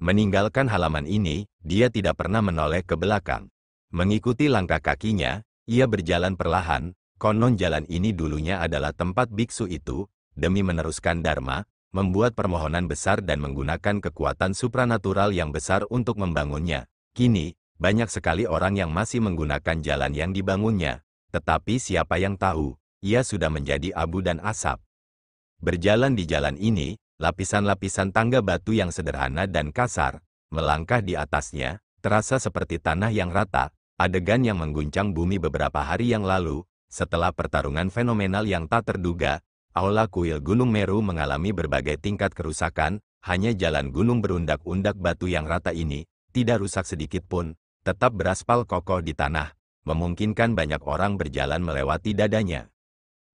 Meninggalkan halaman ini, dia tidak pernah menoleh ke belakang. Mengikuti langkah kakinya, ia berjalan perlahan, konon jalan ini dulunya adalah tempat biksu itu, demi meneruskan dharma, membuat permohonan besar dan menggunakan kekuatan supranatural yang besar untuk membangunnya. Kini, banyak sekali orang yang masih menggunakan jalan yang dibangunnya. Tetapi siapa yang tahu, ia sudah menjadi abu dan asap. Berjalan di jalan ini, lapisan-lapisan tangga batu yang sederhana dan kasar, melangkah di atasnya, terasa seperti tanah yang rata, adegan yang mengguncang bumi beberapa hari yang lalu, setelah pertarungan fenomenal yang tak terduga, aula kuil Gunung Meru mengalami berbagai tingkat kerusakan, hanya jalan gunung berundak-undak batu yang rata ini, tidak rusak sedikit pun, tetap beraspal kokoh di tanah, memungkinkan banyak orang berjalan melewati dadanya.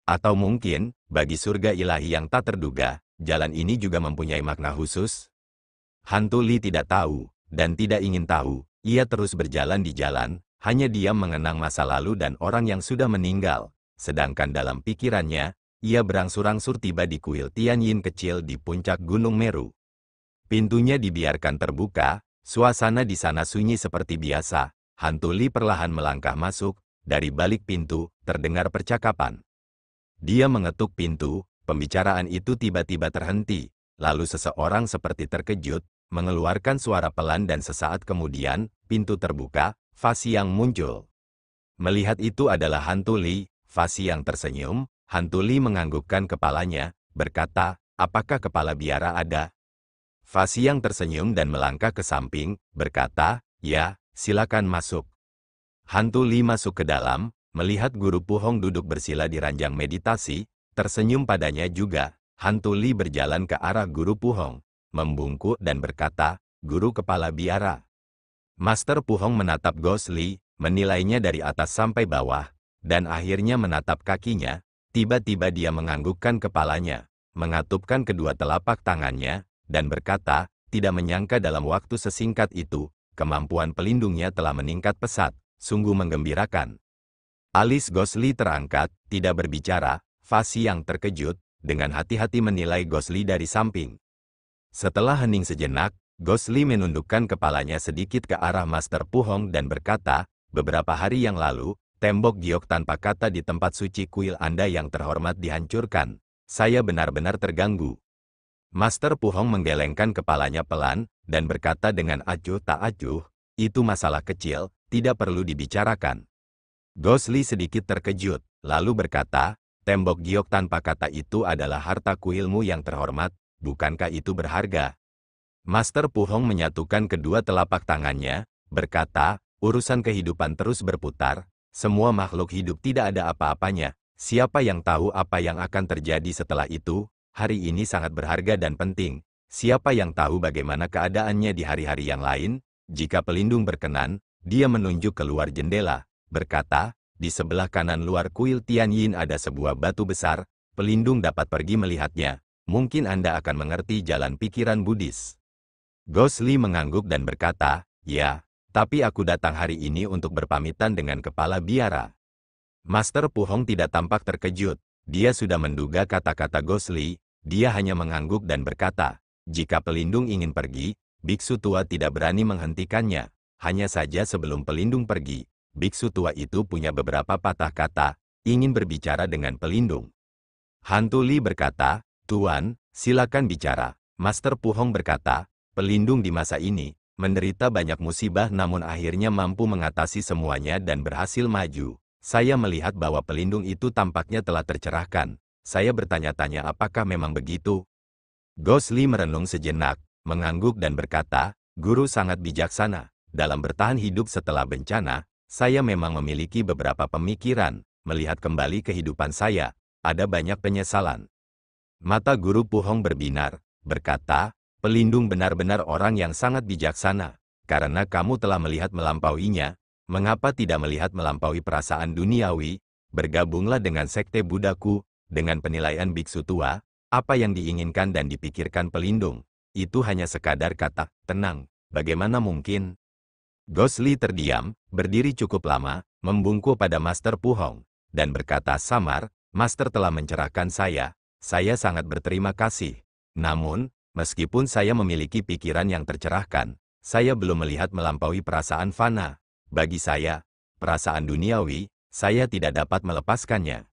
Atau mungkin, bagi surga ilahi yang tak terduga, jalan ini juga mempunyai makna khusus? Hantu Li tidak tahu, dan tidak ingin tahu, ia terus berjalan di jalan, hanya diam mengenang masa lalu dan orang yang sudah meninggal, sedangkan dalam pikirannya, ia berangsur-angsur tiba di kuil Tianyin kecil di puncak Gunung Meru. Pintunya dibiarkan terbuka, suasana di sana sunyi seperti biasa. Hantu Li perlahan melangkah masuk, dari balik pintu, terdengar percakapan. Dia mengetuk pintu, pembicaraan itu tiba-tiba terhenti, lalu seseorang seperti terkejut, mengeluarkan suara pelan dan sesaat kemudian, pintu terbuka, Fa Xiang muncul. Melihat itu adalah hantu Li, Fa Xiang tersenyum, hantu Li menganggukkan kepalanya, berkata, apakah kepala biara ada? Fa Xiang tersenyum dan melangkah ke samping, berkata, ya. Silakan masuk. Hantu Li masuk ke dalam, melihat Guru Pu Hong duduk bersila di ranjang meditasi, tersenyum padanya juga. Hantu Li berjalan ke arah Guru Pu Hong, membungkuk dan berkata, guru kepala biara. Master Pu Hong menatap Ghost Li, menilainya dari atas sampai bawah, dan akhirnya menatap kakinya. Tiba-tiba dia menganggukkan kepalanya, mengatupkan kedua telapak tangannya, dan berkata, tidak menyangka dalam waktu sesingkat itu, kemampuan pelindungnya telah meningkat pesat, sungguh menggembirakan. Alis Ghost Li terangkat, tidak berbicara. Fa Xiang terkejut, dengan hati-hati menilai Ghost Li dari samping. Setelah hening sejenak, Ghost Li menundukkan kepalanya sedikit ke arah Master Pu Hong dan berkata, beberapa hari yang lalu, tembok giok tanpa kata di tempat suci kuil Anda yang terhormat dihancurkan. Saya benar-benar terganggu. Master Pu Hong menggelengkan kepalanya pelan, dan berkata dengan acuh tak acuh, itu masalah kecil, tidak perlu dibicarakan. Ghost Li sedikit terkejut, lalu berkata, tembok giok tanpa kata itu adalah harta kuilmu yang terhormat, bukankah itu berharga? Master Pu Hong menyatukan kedua telapak tangannya, berkata, urusan kehidupan terus berputar, semua makhluk hidup tidak ada apa-apanya, siapa yang tahu apa yang akan terjadi setelah itu, hari ini sangat berharga dan penting, siapa yang tahu bagaimana keadaannya di hari-hari yang lain, jika pelindung berkenan, dia menunjuk keluar jendela, berkata, di sebelah kanan luar kuil Tianyin ada sebuah batu besar, pelindung dapat pergi melihatnya, mungkin Anda akan mengerti jalan pikiran Buddhis. Ghost Li mengangguk dan berkata, ya, tapi aku datang hari ini untuk berpamitan dengan kepala biara. Master Pu Hong tidak tampak terkejut, dia sudah menduga kata-kata Ghost Li, dia hanya mengangguk dan berkata, jika pelindung ingin pergi, biksu tua tidak berani menghentikannya, hanya saja sebelum pelindung pergi, biksu tua itu punya beberapa patah kata, ingin berbicara dengan pelindung. Hantu Li berkata, Tuan, silakan bicara. Master Pu Hong berkata, pelindung di masa ini, menderita banyak musibah namun akhirnya mampu mengatasi semuanya dan berhasil maju. Saya melihat bahwa pelindung itu tampaknya telah tercerahkan. Saya bertanya-tanya apakah memang begitu? Ghost Li merenung sejenak, mengangguk dan berkata, guru sangat bijaksana. Dalam bertahan hidup setelah bencana, saya memang memiliki beberapa pemikiran. Melihat kembali kehidupan saya, ada banyak penyesalan. Mata guru Pu Hong berbinar, berkata, pelindung benar-benar orang yang sangat bijaksana, karena kamu telah melihat melampauinya, mengapa tidak melihat melampaui perasaan duniawi, bergabunglah dengan sekte Buddhaku, dengan penilaian biksu tua, apa yang diinginkan dan dipikirkan pelindung, itu hanya sekadar kata, tenang, bagaimana mungkin? Ghost Li terdiam, berdiri cukup lama, membungkuk pada Master Pu Hong, dan berkata samar, Master telah mencerahkan saya sangat berterima kasih, namun, meskipun saya memiliki pikiran yang tercerahkan, saya belum melihat melampaui perasaan fana. Bagi saya, perasaan duniawi, saya tidak dapat melepaskannya.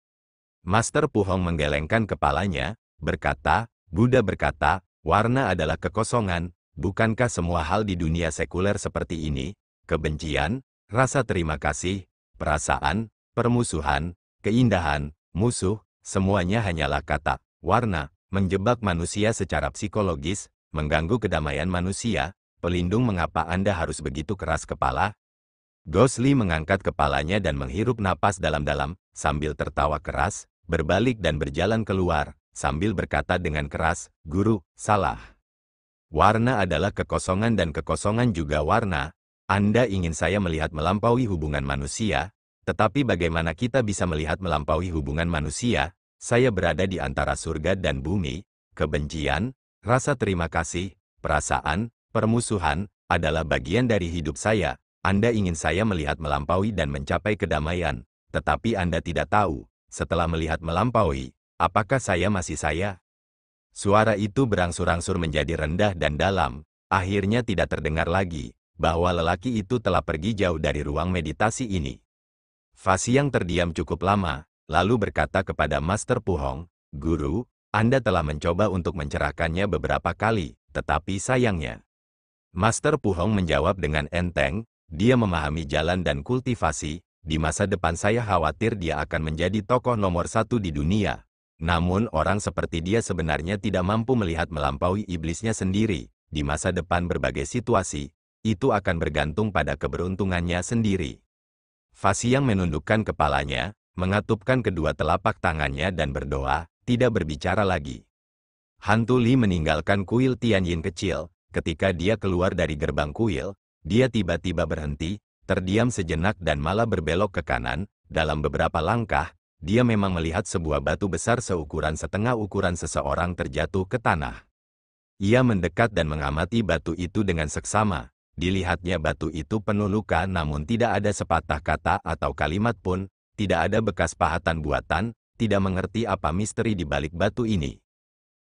Master Pu Hong menggelengkan kepalanya, berkata, Buddha berkata, warna adalah kekosongan, bukankah semua hal di dunia sekuler seperti ini, kebencian, rasa terima kasih, perasaan, permusuhan, keindahan, musuh, semuanya hanyalah kata, warna, menjebak manusia secara psikologis, mengganggu kedamaian manusia, pelindung mengapa Anda harus begitu keras kepala? Ghost Li mengangkat kepalanya dan menghirup napas dalam-dalam, sambil tertawa keras, berbalik dan berjalan keluar, sambil berkata dengan keras, Guru, salah. Warna adalah kekosongan dan kekosongan juga warna. Anda ingin saya melihat melampaui hubungan manusia, tetapi bagaimana kita bisa melihat melampaui hubungan manusia? Saya berada di antara surga dan bumi, kebencian, rasa terima kasih, perasaan, permusuhan, adalah bagian dari hidup saya. Anda ingin saya melihat melampaui dan mencapai kedamaian, tetapi Anda tidak tahu, setelah melihat melampaui, apakah saya masih saya? Suara itu berangsur-angsur menjadi rendah dan dalam, akhirnya tidak terdengar lagi, bahwa lelaki itu telah pergi jauh dari ruang meditasi ini. Fa Xiang terdiam cukup lama, lalu berkata kepada Master Pu Hong, Guru, Anda telah mencoba untuk mencerahkannya beberapa kali, tetapi sayangnya. Master Pu Hong menjawab dengan enteng, dia memahami jalan dan kultivasi, di masa depan saya khawatir dia akan menjadi tokoh nomor 1 di dunia. Namun orang seperti dia sebenarnya tidak mampu melihat melampaui iblisnya sendiri, di masa depan berbagai situasi, itu akan bergantung pada keberuntungannya sendiri. Fa Xiang menundukkan kepalanya, mengatupkan kedua telapak tangannya dan berdoa, tidak berbicara lagi. Hantu Li meninggalkan kuil Tianyin kecil, ketika dia keluar dari gerbang kuil, dia tiba-tiba berhenti, terdiam sejenak dan malah berbelok ke kanan. Dalam beberapa langkah, dia memang melihat sebuah batu besar seukuran setengah ukuran seseorang terjatuh ke tanah. Ia mendekat dan mengamati batu itu dengan seksama. Dilihatnya batu itu penuh luka namun tidak ada sepatah kata atau kalimat pun, tidak ada bekas pahatan buatan, tidak mengerti apa misteri di balik batu ini.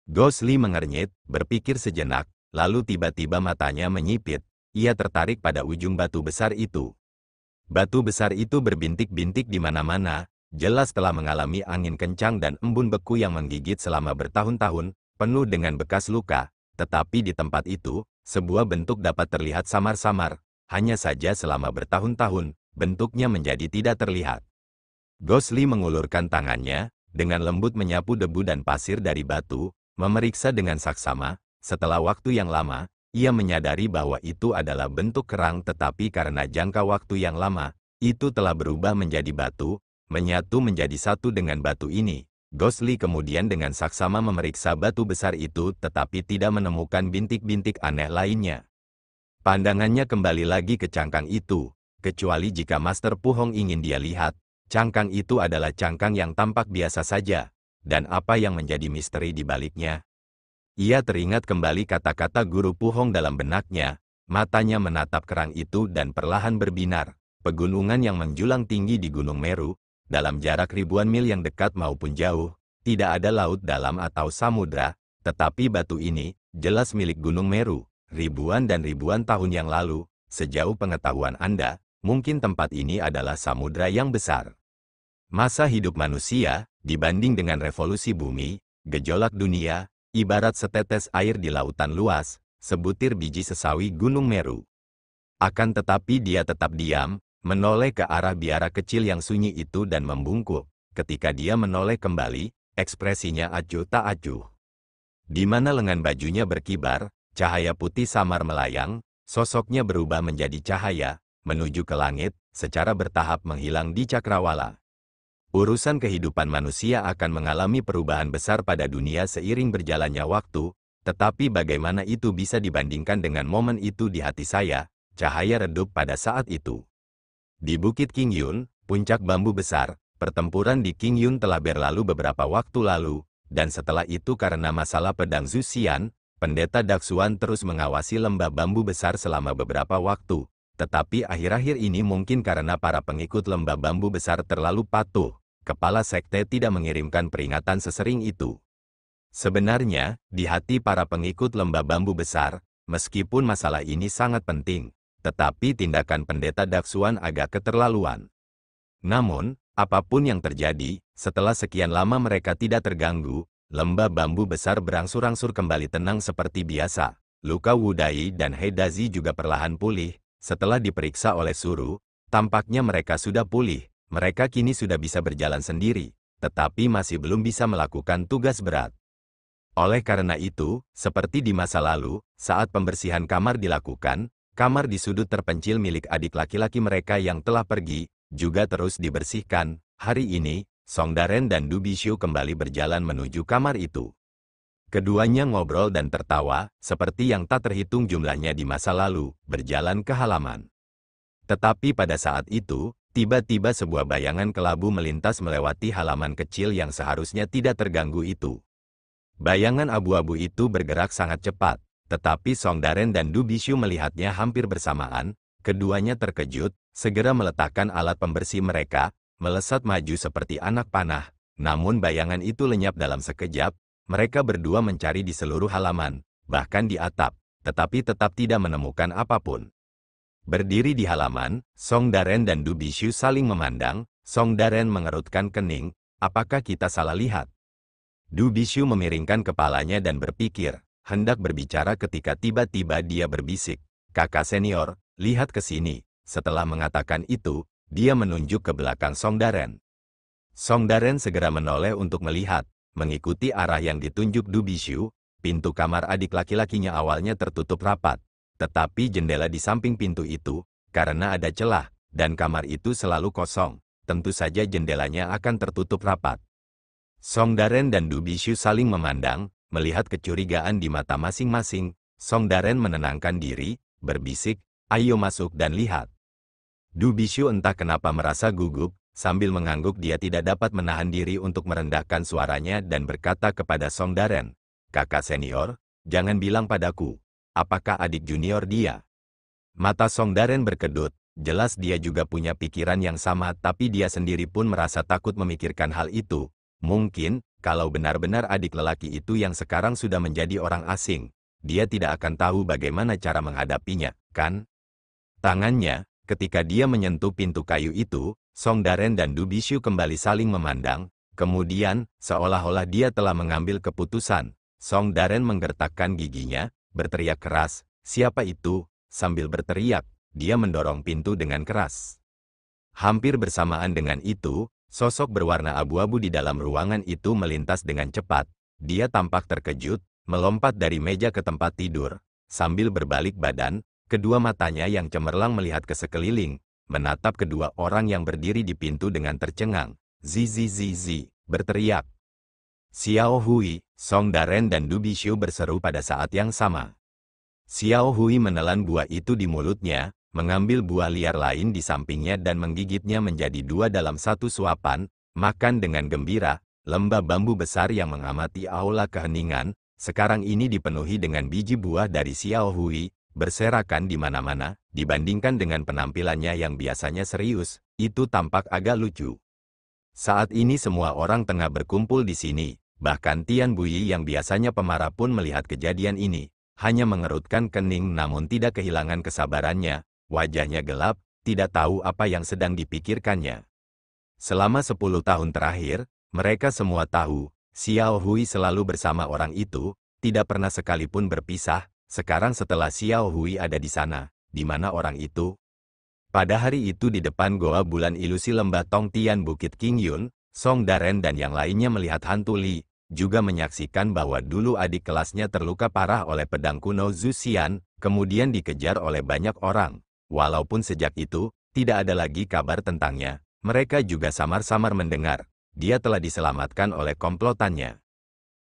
Ghostly mengernyit, berpikir sejenak, lalu tiba-tiba matanya menyipit. Ia tertarik pada ujung batu besar itu. Batu besar itu berbintik-bintik di mana-mana, jelas telah mengalami angin kencang dan embun beku yang menggigit selama bertahun-tahun, penuh dengan bekas luka. Tetapi di tempat itu, sebuah bentuk dapat terlihat samar-samar. Hanya saja selama bertahun-tahun, bentuknya menjadi tidak terlihat. Ghostly mengulurkan tangannya, dengan lembut menyapu debu dan pasir dari batu, memeriksa dengan saksama. Setelah waktu yang lama, ia menyadari bahwa itu adalah bentuk kerang, tetapi karena jangka waktu yang lama, itu telah berubah menjadi batu, menyatu menjadi satu dengan batu ini. Ghostly kemudian dengan saksama memeriksa batu besar itu tetapi tidak menemukan bintik-bintik aneh lainnya. Pandangannya kembali lagi ke cangkang itu, kecuali jika Master Pu Hong ingin dia lihat, cangkang itu adalah cangkang yang tampak biasa saja, dan apa yang menjadi misteri di baliknya. Ia teringat kembali kata-kata Guru Pu Hong dalam benaknya, matanya menatap kerang itu dan perlahan berbinar. Pegunungan yang menjulang tinggi di Gunung Meru, dalam jarak ribuan mil yang dekat maupun jauh, tidak ada laut dalam atau samudra, tetapi batu ini, jelas milik Gunung Meru, ribuan dan ribuan tahun yang lalu. Sejauh pengetahuan Anda, mungkin tempat ini adalah samudra yang besar. Masa hidup manusia, dibanding dengan revolusi bumi, gejolak dunia, ibarat setetes air di lautan luas, sebutir biji sesawi Gunung Meru. Akan tetapi dia tetap diam, menoleh ke arah biara kecil yang sunyi itu dan membungkuk. Ketika dia menoleh kembali, ekspresinya acuh tak acuh. Di mana lengan bajunya berkibar, cahaya putih samar melayang, sosoknya berubah menjadi cahaya, menuju ke langit, secara bertahap menghilang di cakrawala. Urusan kehidupan manusia akan mengalami perubahan besar pada dunia seiring berjalannya waktu, tetapi bagaimana itu bisa dibandingkan dengan momen itu di hati saya, cahaya redup pada saat itu. Di Bukit Qingyun, puncak bambu besar, pertempuran di Qingyun telah berlalu beberapa waktu lalu, dan setelah itu karena masalah pedang Zhu Xian, pendeta Daxuan terus mengawasi lembah bambu besar selama beberapa waktu. Tetapi akhir-akhir ini mungkin karena para pengikut lembah bambu besar terlalu patuh, kepala sekte tidak mengirimkan peringatan sesering itu. Sebenarnya, di hati para pengikut lembah bambu besar, meskipun masalah ini sangat penting, tetapi tindakan pendeta Daxuan agak keterlaluan. Namun, apapun yang terjadi, setelah sekian lama mereka tidak terganggu, lembah bambu besar berangsur-angsur kembali tenang seperti biasa. Luka Wu Dai dan He Dazi juga perlahan pulih. Setelah diperiksa oleh Suru, tampaknya mereka sudah pulih. Mereka kini sudah bisa berjalan sendiri, tetapi masih belum bisa melakukan tugas berat. Oleh karena itu, seperti di masa lalu, saat pembersihan kamar dilakukan, kamar di sudut terpencil milik adik laki-laki mereka yang telah pergi, juga terus dibersihkan. Hari ini, Song Daren dan Du Bixu kembali berjalan menuju kamar itu. Keduanya ngobrol dan tertawa, seperti yang tak terhitung jumlahnya di masa lalu, berjalan ke halaman. Tetapi pada saat itu, tiba-tiba sebuah bayangan kelabu melintas melewati halaman kecil yang seharusnya tidak terganggu itu. Bayangan abu-abu itu bergerak sangat cepat. Tetapi Song Daren dan Du Bixu melihatnya hampir bersamaan, keduanya terkejut, segera meletakkan alat pembersih mereka, melesat maju seperti anak panah. Namun bayangan itu lenyap dalam sekejap, mereka berdua mencari di seluruh halaman, bahkan di atap, tetapi tetap tidak menemukan apapun. Berdiri di halaman, Song Daren dan Du Bixu saling memandang. Song Daren mengerutkan kening, apakah kita salah lihat? Du Bixu memiringkan kepalanya dan berpikir, hendak berbicara ketika tiba-tiba dia berbisik, "Kakak senior, lihat ke sini." Setelah mengatakan itu, dia menunjuk ke belakang Song Daren. Song Daren segera menoleh untuk melihat, mengikuti arah yang ditunjuk Du Bixu. Pintu kamar adik laki-lakinya awalnya tertutup rapat, tetapi jendela di samping pintu itu, karena ada celah, dan kamar itu selalu kosong, tentu saja jendelanya akan tertutup rapat. Song Daren dan Du Bixu saling memandang, melihat kecurigaan di mata masing-masing, Song Daren menenangkan diri, berbisik, "Ayo masuk dan lihat." Du Bixu entah kenapa merasa gugup, sambil mengangguk dia tidak dapat menahan diri untuk merendahkan suaranya dan berkata kepada Song Daren, "Kakak senior, jangan bilang padaku, apakah adik junior dia?" Mata Song Daren berkedut, jelas dia juga punya pikiran yang sama tapi dia sendiri pun merasa takut memikirkan hal itu. Mungkin, kalau benar-benar adik lelaki itu yang sekarang sudah menjadi orang asing, dia tidak akan tahu bagaimana cara menghadapinya, kan? Tangannya, ketika dia menyentuh pintu kayu itu, Song Daren dan Du Bixu kembali saling memandang, kemudian, seolah-olah dia telah mengambil keputusan. Song Daren menggertakkan giginya, berteriak keras, "Siapa itu?" Sambil berteriak, dia mendorong pintu dengan keras. Hampir bersamaan dengan itu, sosok berwarna abu-abu di dalam ruangan itu melintas dengan cepat. Dia tampak terkejut, melompat dari meja ke tempat tidur. Sambil berbalik badan, kedua matanya yang cemerlang melihat ke sekeliling, menatap kedua orang yang berdiri di pintu dengan tercengang. Zizi, berteriak. Xiao Hui, Song Daren dan Du Bixu berseru pada saat yang sama. Xiao Hui menelan buah itu di mulutnya, mengambil buah liar lain di sampingnya dan menggigitnya menjadi dua dalam satu suapan, makan dengan gembira. Lembah bambu besar yang mengamati aula keheningan, sekarang ini dipenuhi dengan biji buah dari Xiao Hui, berserakan di mana-mana. Dibandingkan dengan penampilannya yang biasanya serius, itu tampak agak lucu. Saat ini semua orang tengah berkumpul di sini, bahkan Tian Buyi yang biasanya pemarah pun melihat kejadian ini, hanya mengerutkan kening namun tidak kehilangan kesabarannya. Wajahnya gelap, tidak tahu apa yang sedang dipikirkannya. Selama 10 tahun terakhir, mereka semua tahu, Xiao Hui selalu bersama orang itu, tidak pernah sekalipun berpisah. Sekarang setelah Xiao Hui ada di sana, di mana orang itu? Pada hari itu di depan Goa Bulan Ilusi Lembah Tong Tian Bukit King Yun, Song Daren dan yang lainnya melihat hantu Li, juga menyaksikan bahwa dulu adik kelasnya terluka parah oleh pedang kuno Zhu Xian, kemudian dikejar oleh banyak orang. Walaupun sejak itu, tidak ada lagi kabar tentangnya, mereka juga samar-samar mendengar, dia telah diselamatkan oleh komplotannya.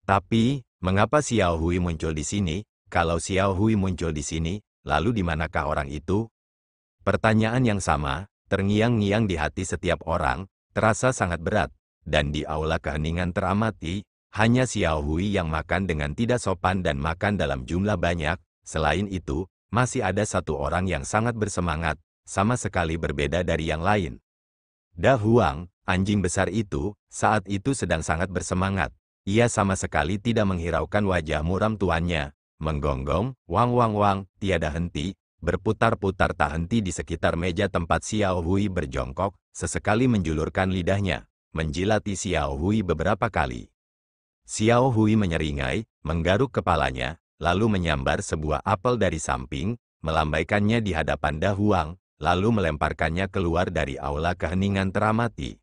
Tapi, mengapa Xiao Hui muncul di sini? Kalau Xiao Hui muncul di sini, lalu di manakah orang itu? Pertanyaan yang sama, terngiang-ngiang di hati setiap orang, terasa sangat berat, dan di aula keheningan teramati, hanya Xiao Hui yang makan dengan tidak sopan dan makan dalam jumlah banyak. Selain itu, masih ada satu orang yang sangat bersemangat, sama sekali berbeda dari yang lain. Da Huang, anjing besar itu, saat itu sedang sangat bersemangat. Ia sama sekali tidak menghiraukan wajah muram tuannya, menggonggong, wang wang wang, tiada henti, berputar-putar tak henti di sekitar meja tempat Xiao Hui berjongkok, sesekali menjulurkan lidahnya, menjilati Xiao Hui beberapa kali. Xiao Hui menyeringai, menggaruk kepalanya, lalu menyambar sebuah apel dari samping, melambaikannya di hadapan Da Huang, lalu melemparkannya keluar dari aula keheningan teramati.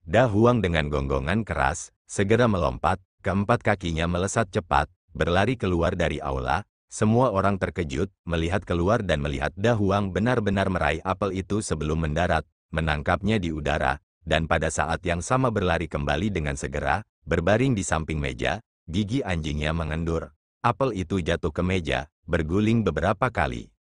Da Huang dengan gonggongan keras, segera melompat, keempat kakinya melesat cepat, berlari keluar dari aula. Semua orang terkejut, melihat keluar dan melihat Da Huang benar-benar meraih apel itu sebelum mendarat, menangkapnya di udara, dan pada saat yang sama berlari kembali dengan segera, berbaring di samping meja, gigi anjingnya mengendur. Apel itu jatuh ke meja, berguling beberapa kali.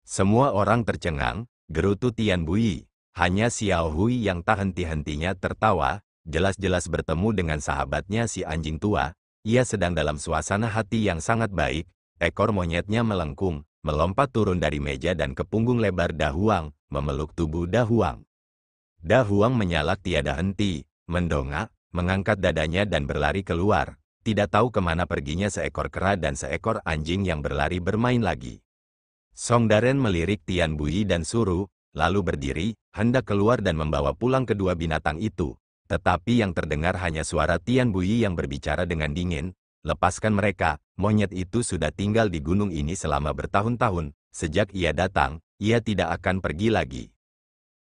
Semua orang tercengang, gerutu Tian Buyi. Hanya Xiao Hui yang tak henti-hentinya tertawa, jelas-jelas bertemu dengan sahabatnya si anjing tua. Ia sedang dalam suasana hati yang sangat baik, ekor monyetnya melengkung, melompat turun dari meja dan ke punggung lebar Da Huang, memeluk tubuh Da Huang. Da Huang menyalak tiada henti, mendongak, mengangkat dadanya dan berlari keluar. Tidak tahu kemana perginya seekor kera dan seekor anjing yang berlari bermain lagi. Song Daren melirik Tian Buyi dan suruh, lalu berdiri, hendak keluar dan membawa pulang kedua binatang itu. Tetapi yang terdengar hanya suara Tian Buyi yang berbicara dengan dingin, "Lepaskan mereka, monyet itu sudah tinggal di gunung ini selama bertahun-tahun, sejak ia datang, ia tidak akan pergi lagi."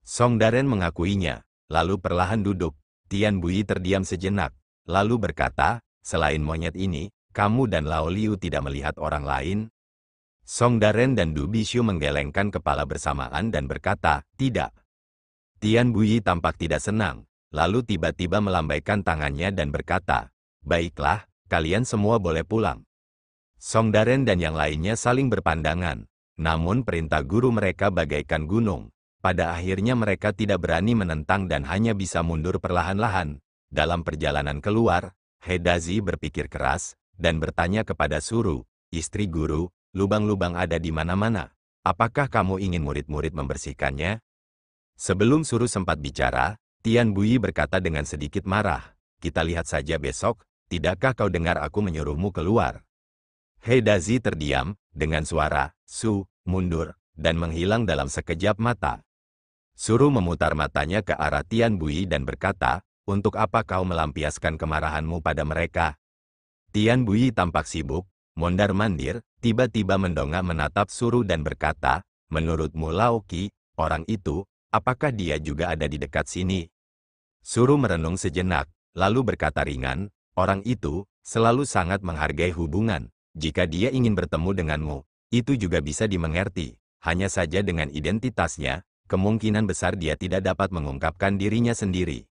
Song Daren mengakuinya, lalu perlahan duduk. Tian Buyi terdiam sejenak, lalu berkata, "Selain monyet ini, kamu dan Lao Liu tidak melihat orang lain?" Song Daren dan Du Bixu menggelengkan kepala bersamaan dan berkata, "Tidak." Tian Buyi tampak tidak senang, lalu tiba-tiba melambaikan tangannya dan berkata, "Baiklah, kalian semua boleh pulang." Song Daren dan yang lainnya saling berpandangan. Namun perintah guru mereka bagaikan gunung. Pada akhirnya mereka tidak berani menentang dan hanya bisa mundur perlahan-lahan. Dalam perjalanan keluar, Hedazi berpikir keras dan bertanya kepada Suru, istri guru, lubang-lubang ada di mana-mana. Apakah kamu ingin murid-murid membersihkannya? Sebelum Suru sempat bicara, Tian Bui berkata dengan sedikit marah, kita lihat saja besok, tidakkah kau dengar aku menyuruhmu keluar? Hedazi terdiam, dengan suara, Su, mundur, dan menghilang dalam sekejap mata. Suru memutar matanya ke arah Tian Bui dan berkata, untuk apa kau melampiaskan kemarahanmu pada mereka? Tian Bui tampak sibuk, mondar-mandir, tiba-tiba mendongak menatap Suru dan berkata, menurutmu Laoki, orang itu, apakah dia juga ada di dekat sini? Suru merenung sejenak, lalu berkata ringan, orang itu selalu sangat menghargai hubungan. Jika dia ingin bertemu denganmu, itu juga bisa dimengerti. Hanya saja dengan identitasnya, kemungkinan besar dia tidak dapat mengungkapkan dirinya sendiri.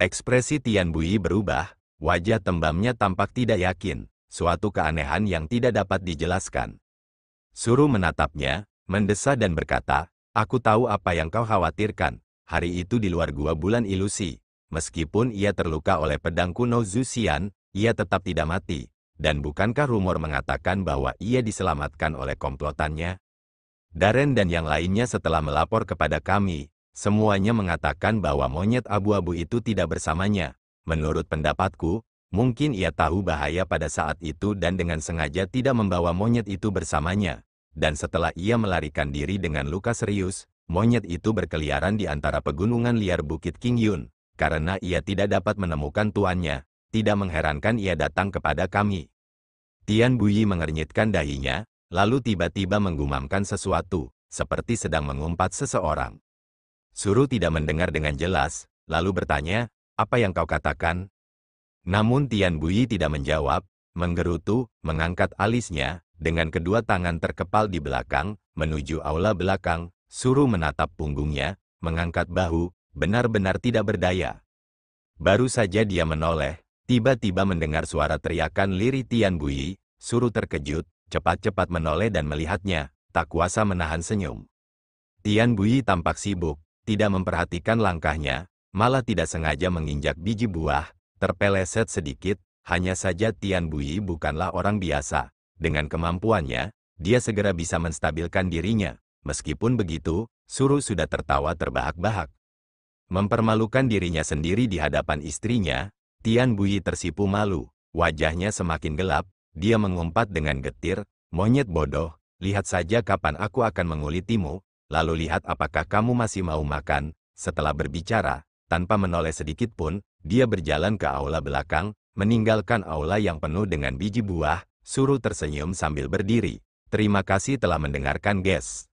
Ekspresi Tian Bui berubah, wajah tembamnya tampak tidak yakin, suatu keanehan yang tidak dapat dijelaskan. Suru menatapnya, mendesah dan berkata, aku tahu apa yang kau khawatirkan, hari itu di luar gua bulan ilusi. Meskipun ia terluka oleh pedang kuno Zuxian, ia tetap tidak mati. Dan bukankah rumor mengatakan bahwa ia diselamatkan oleh komplotannya? Daren dan yang lainnya setelah melapor kepada kami, semuanya mengatakan bahwa monyet abu-abu itu tidak bersamanya. Menurut pendapatku, mungkin ia tahu bahaya pada saat itu dan dengan sengaja tidak membawa monyet itu bersamanya. Dan setelah ia melarikan diri dengan luka serius, monyet itu berkeliaran di antara pegunungan liar Bukit Qingyun. Karena ia tidak dapat menemukan tuannya, tidak mengherankan ia datang kepada kami. Tian Bui mengernyitkan dahinya, lalu tiba-tiba menggumamkan sesuatu, seperti sedang mengumpat seseorang. Suru tidak mendengar dengan jelas, lalu bertanya, apa yang kau katakan? Namun Tian Bui tidak menjawab, menggerutu, mengangkat alisnya, dengan kedua tangan terkepal di belakang, menuju aula belakang. Suru menatap punggungnya, mengangkat bahu, benar-benar tidak berdaya. Baru saja dia menoleh, tiba-tiba mendengar suara teriakan lirih Tian Bui. Suru terkejut, cepat-cepat menoleh dan melihatnya, tak kuasa menahan senyum. Tian Bui tampak sibuk, tidak memperhatikan langkahnya, malah tidak sengaja menginjak biji buah, terpeleset sedikit. Hanya saja Tian Bui bukanlah orang biasa. Dengan kemampuannya, dia segera bisa menstabilkan dirinya. Meskipun begitu, Suru sudah tertawa terbahak-bahak. Mempermalukan dirinya sendiri di hadapan istrinya, Tian Bui tersipu malu, wajahnya semakin gelap, dia mengumpat dengan getir, monyet bodoh, lihat saja kapan aku akan mengulitimu, lalu lihat apakah kamu masih mau makan. Setelah berbicara, tanpa menoleh sedikit pun, dia berjalan ke aula belakang, meninggalkan aula yang penuh dengan biji buah. Suru tersenyum sambil berdiri. Terima kasih telah mendengarkan guys.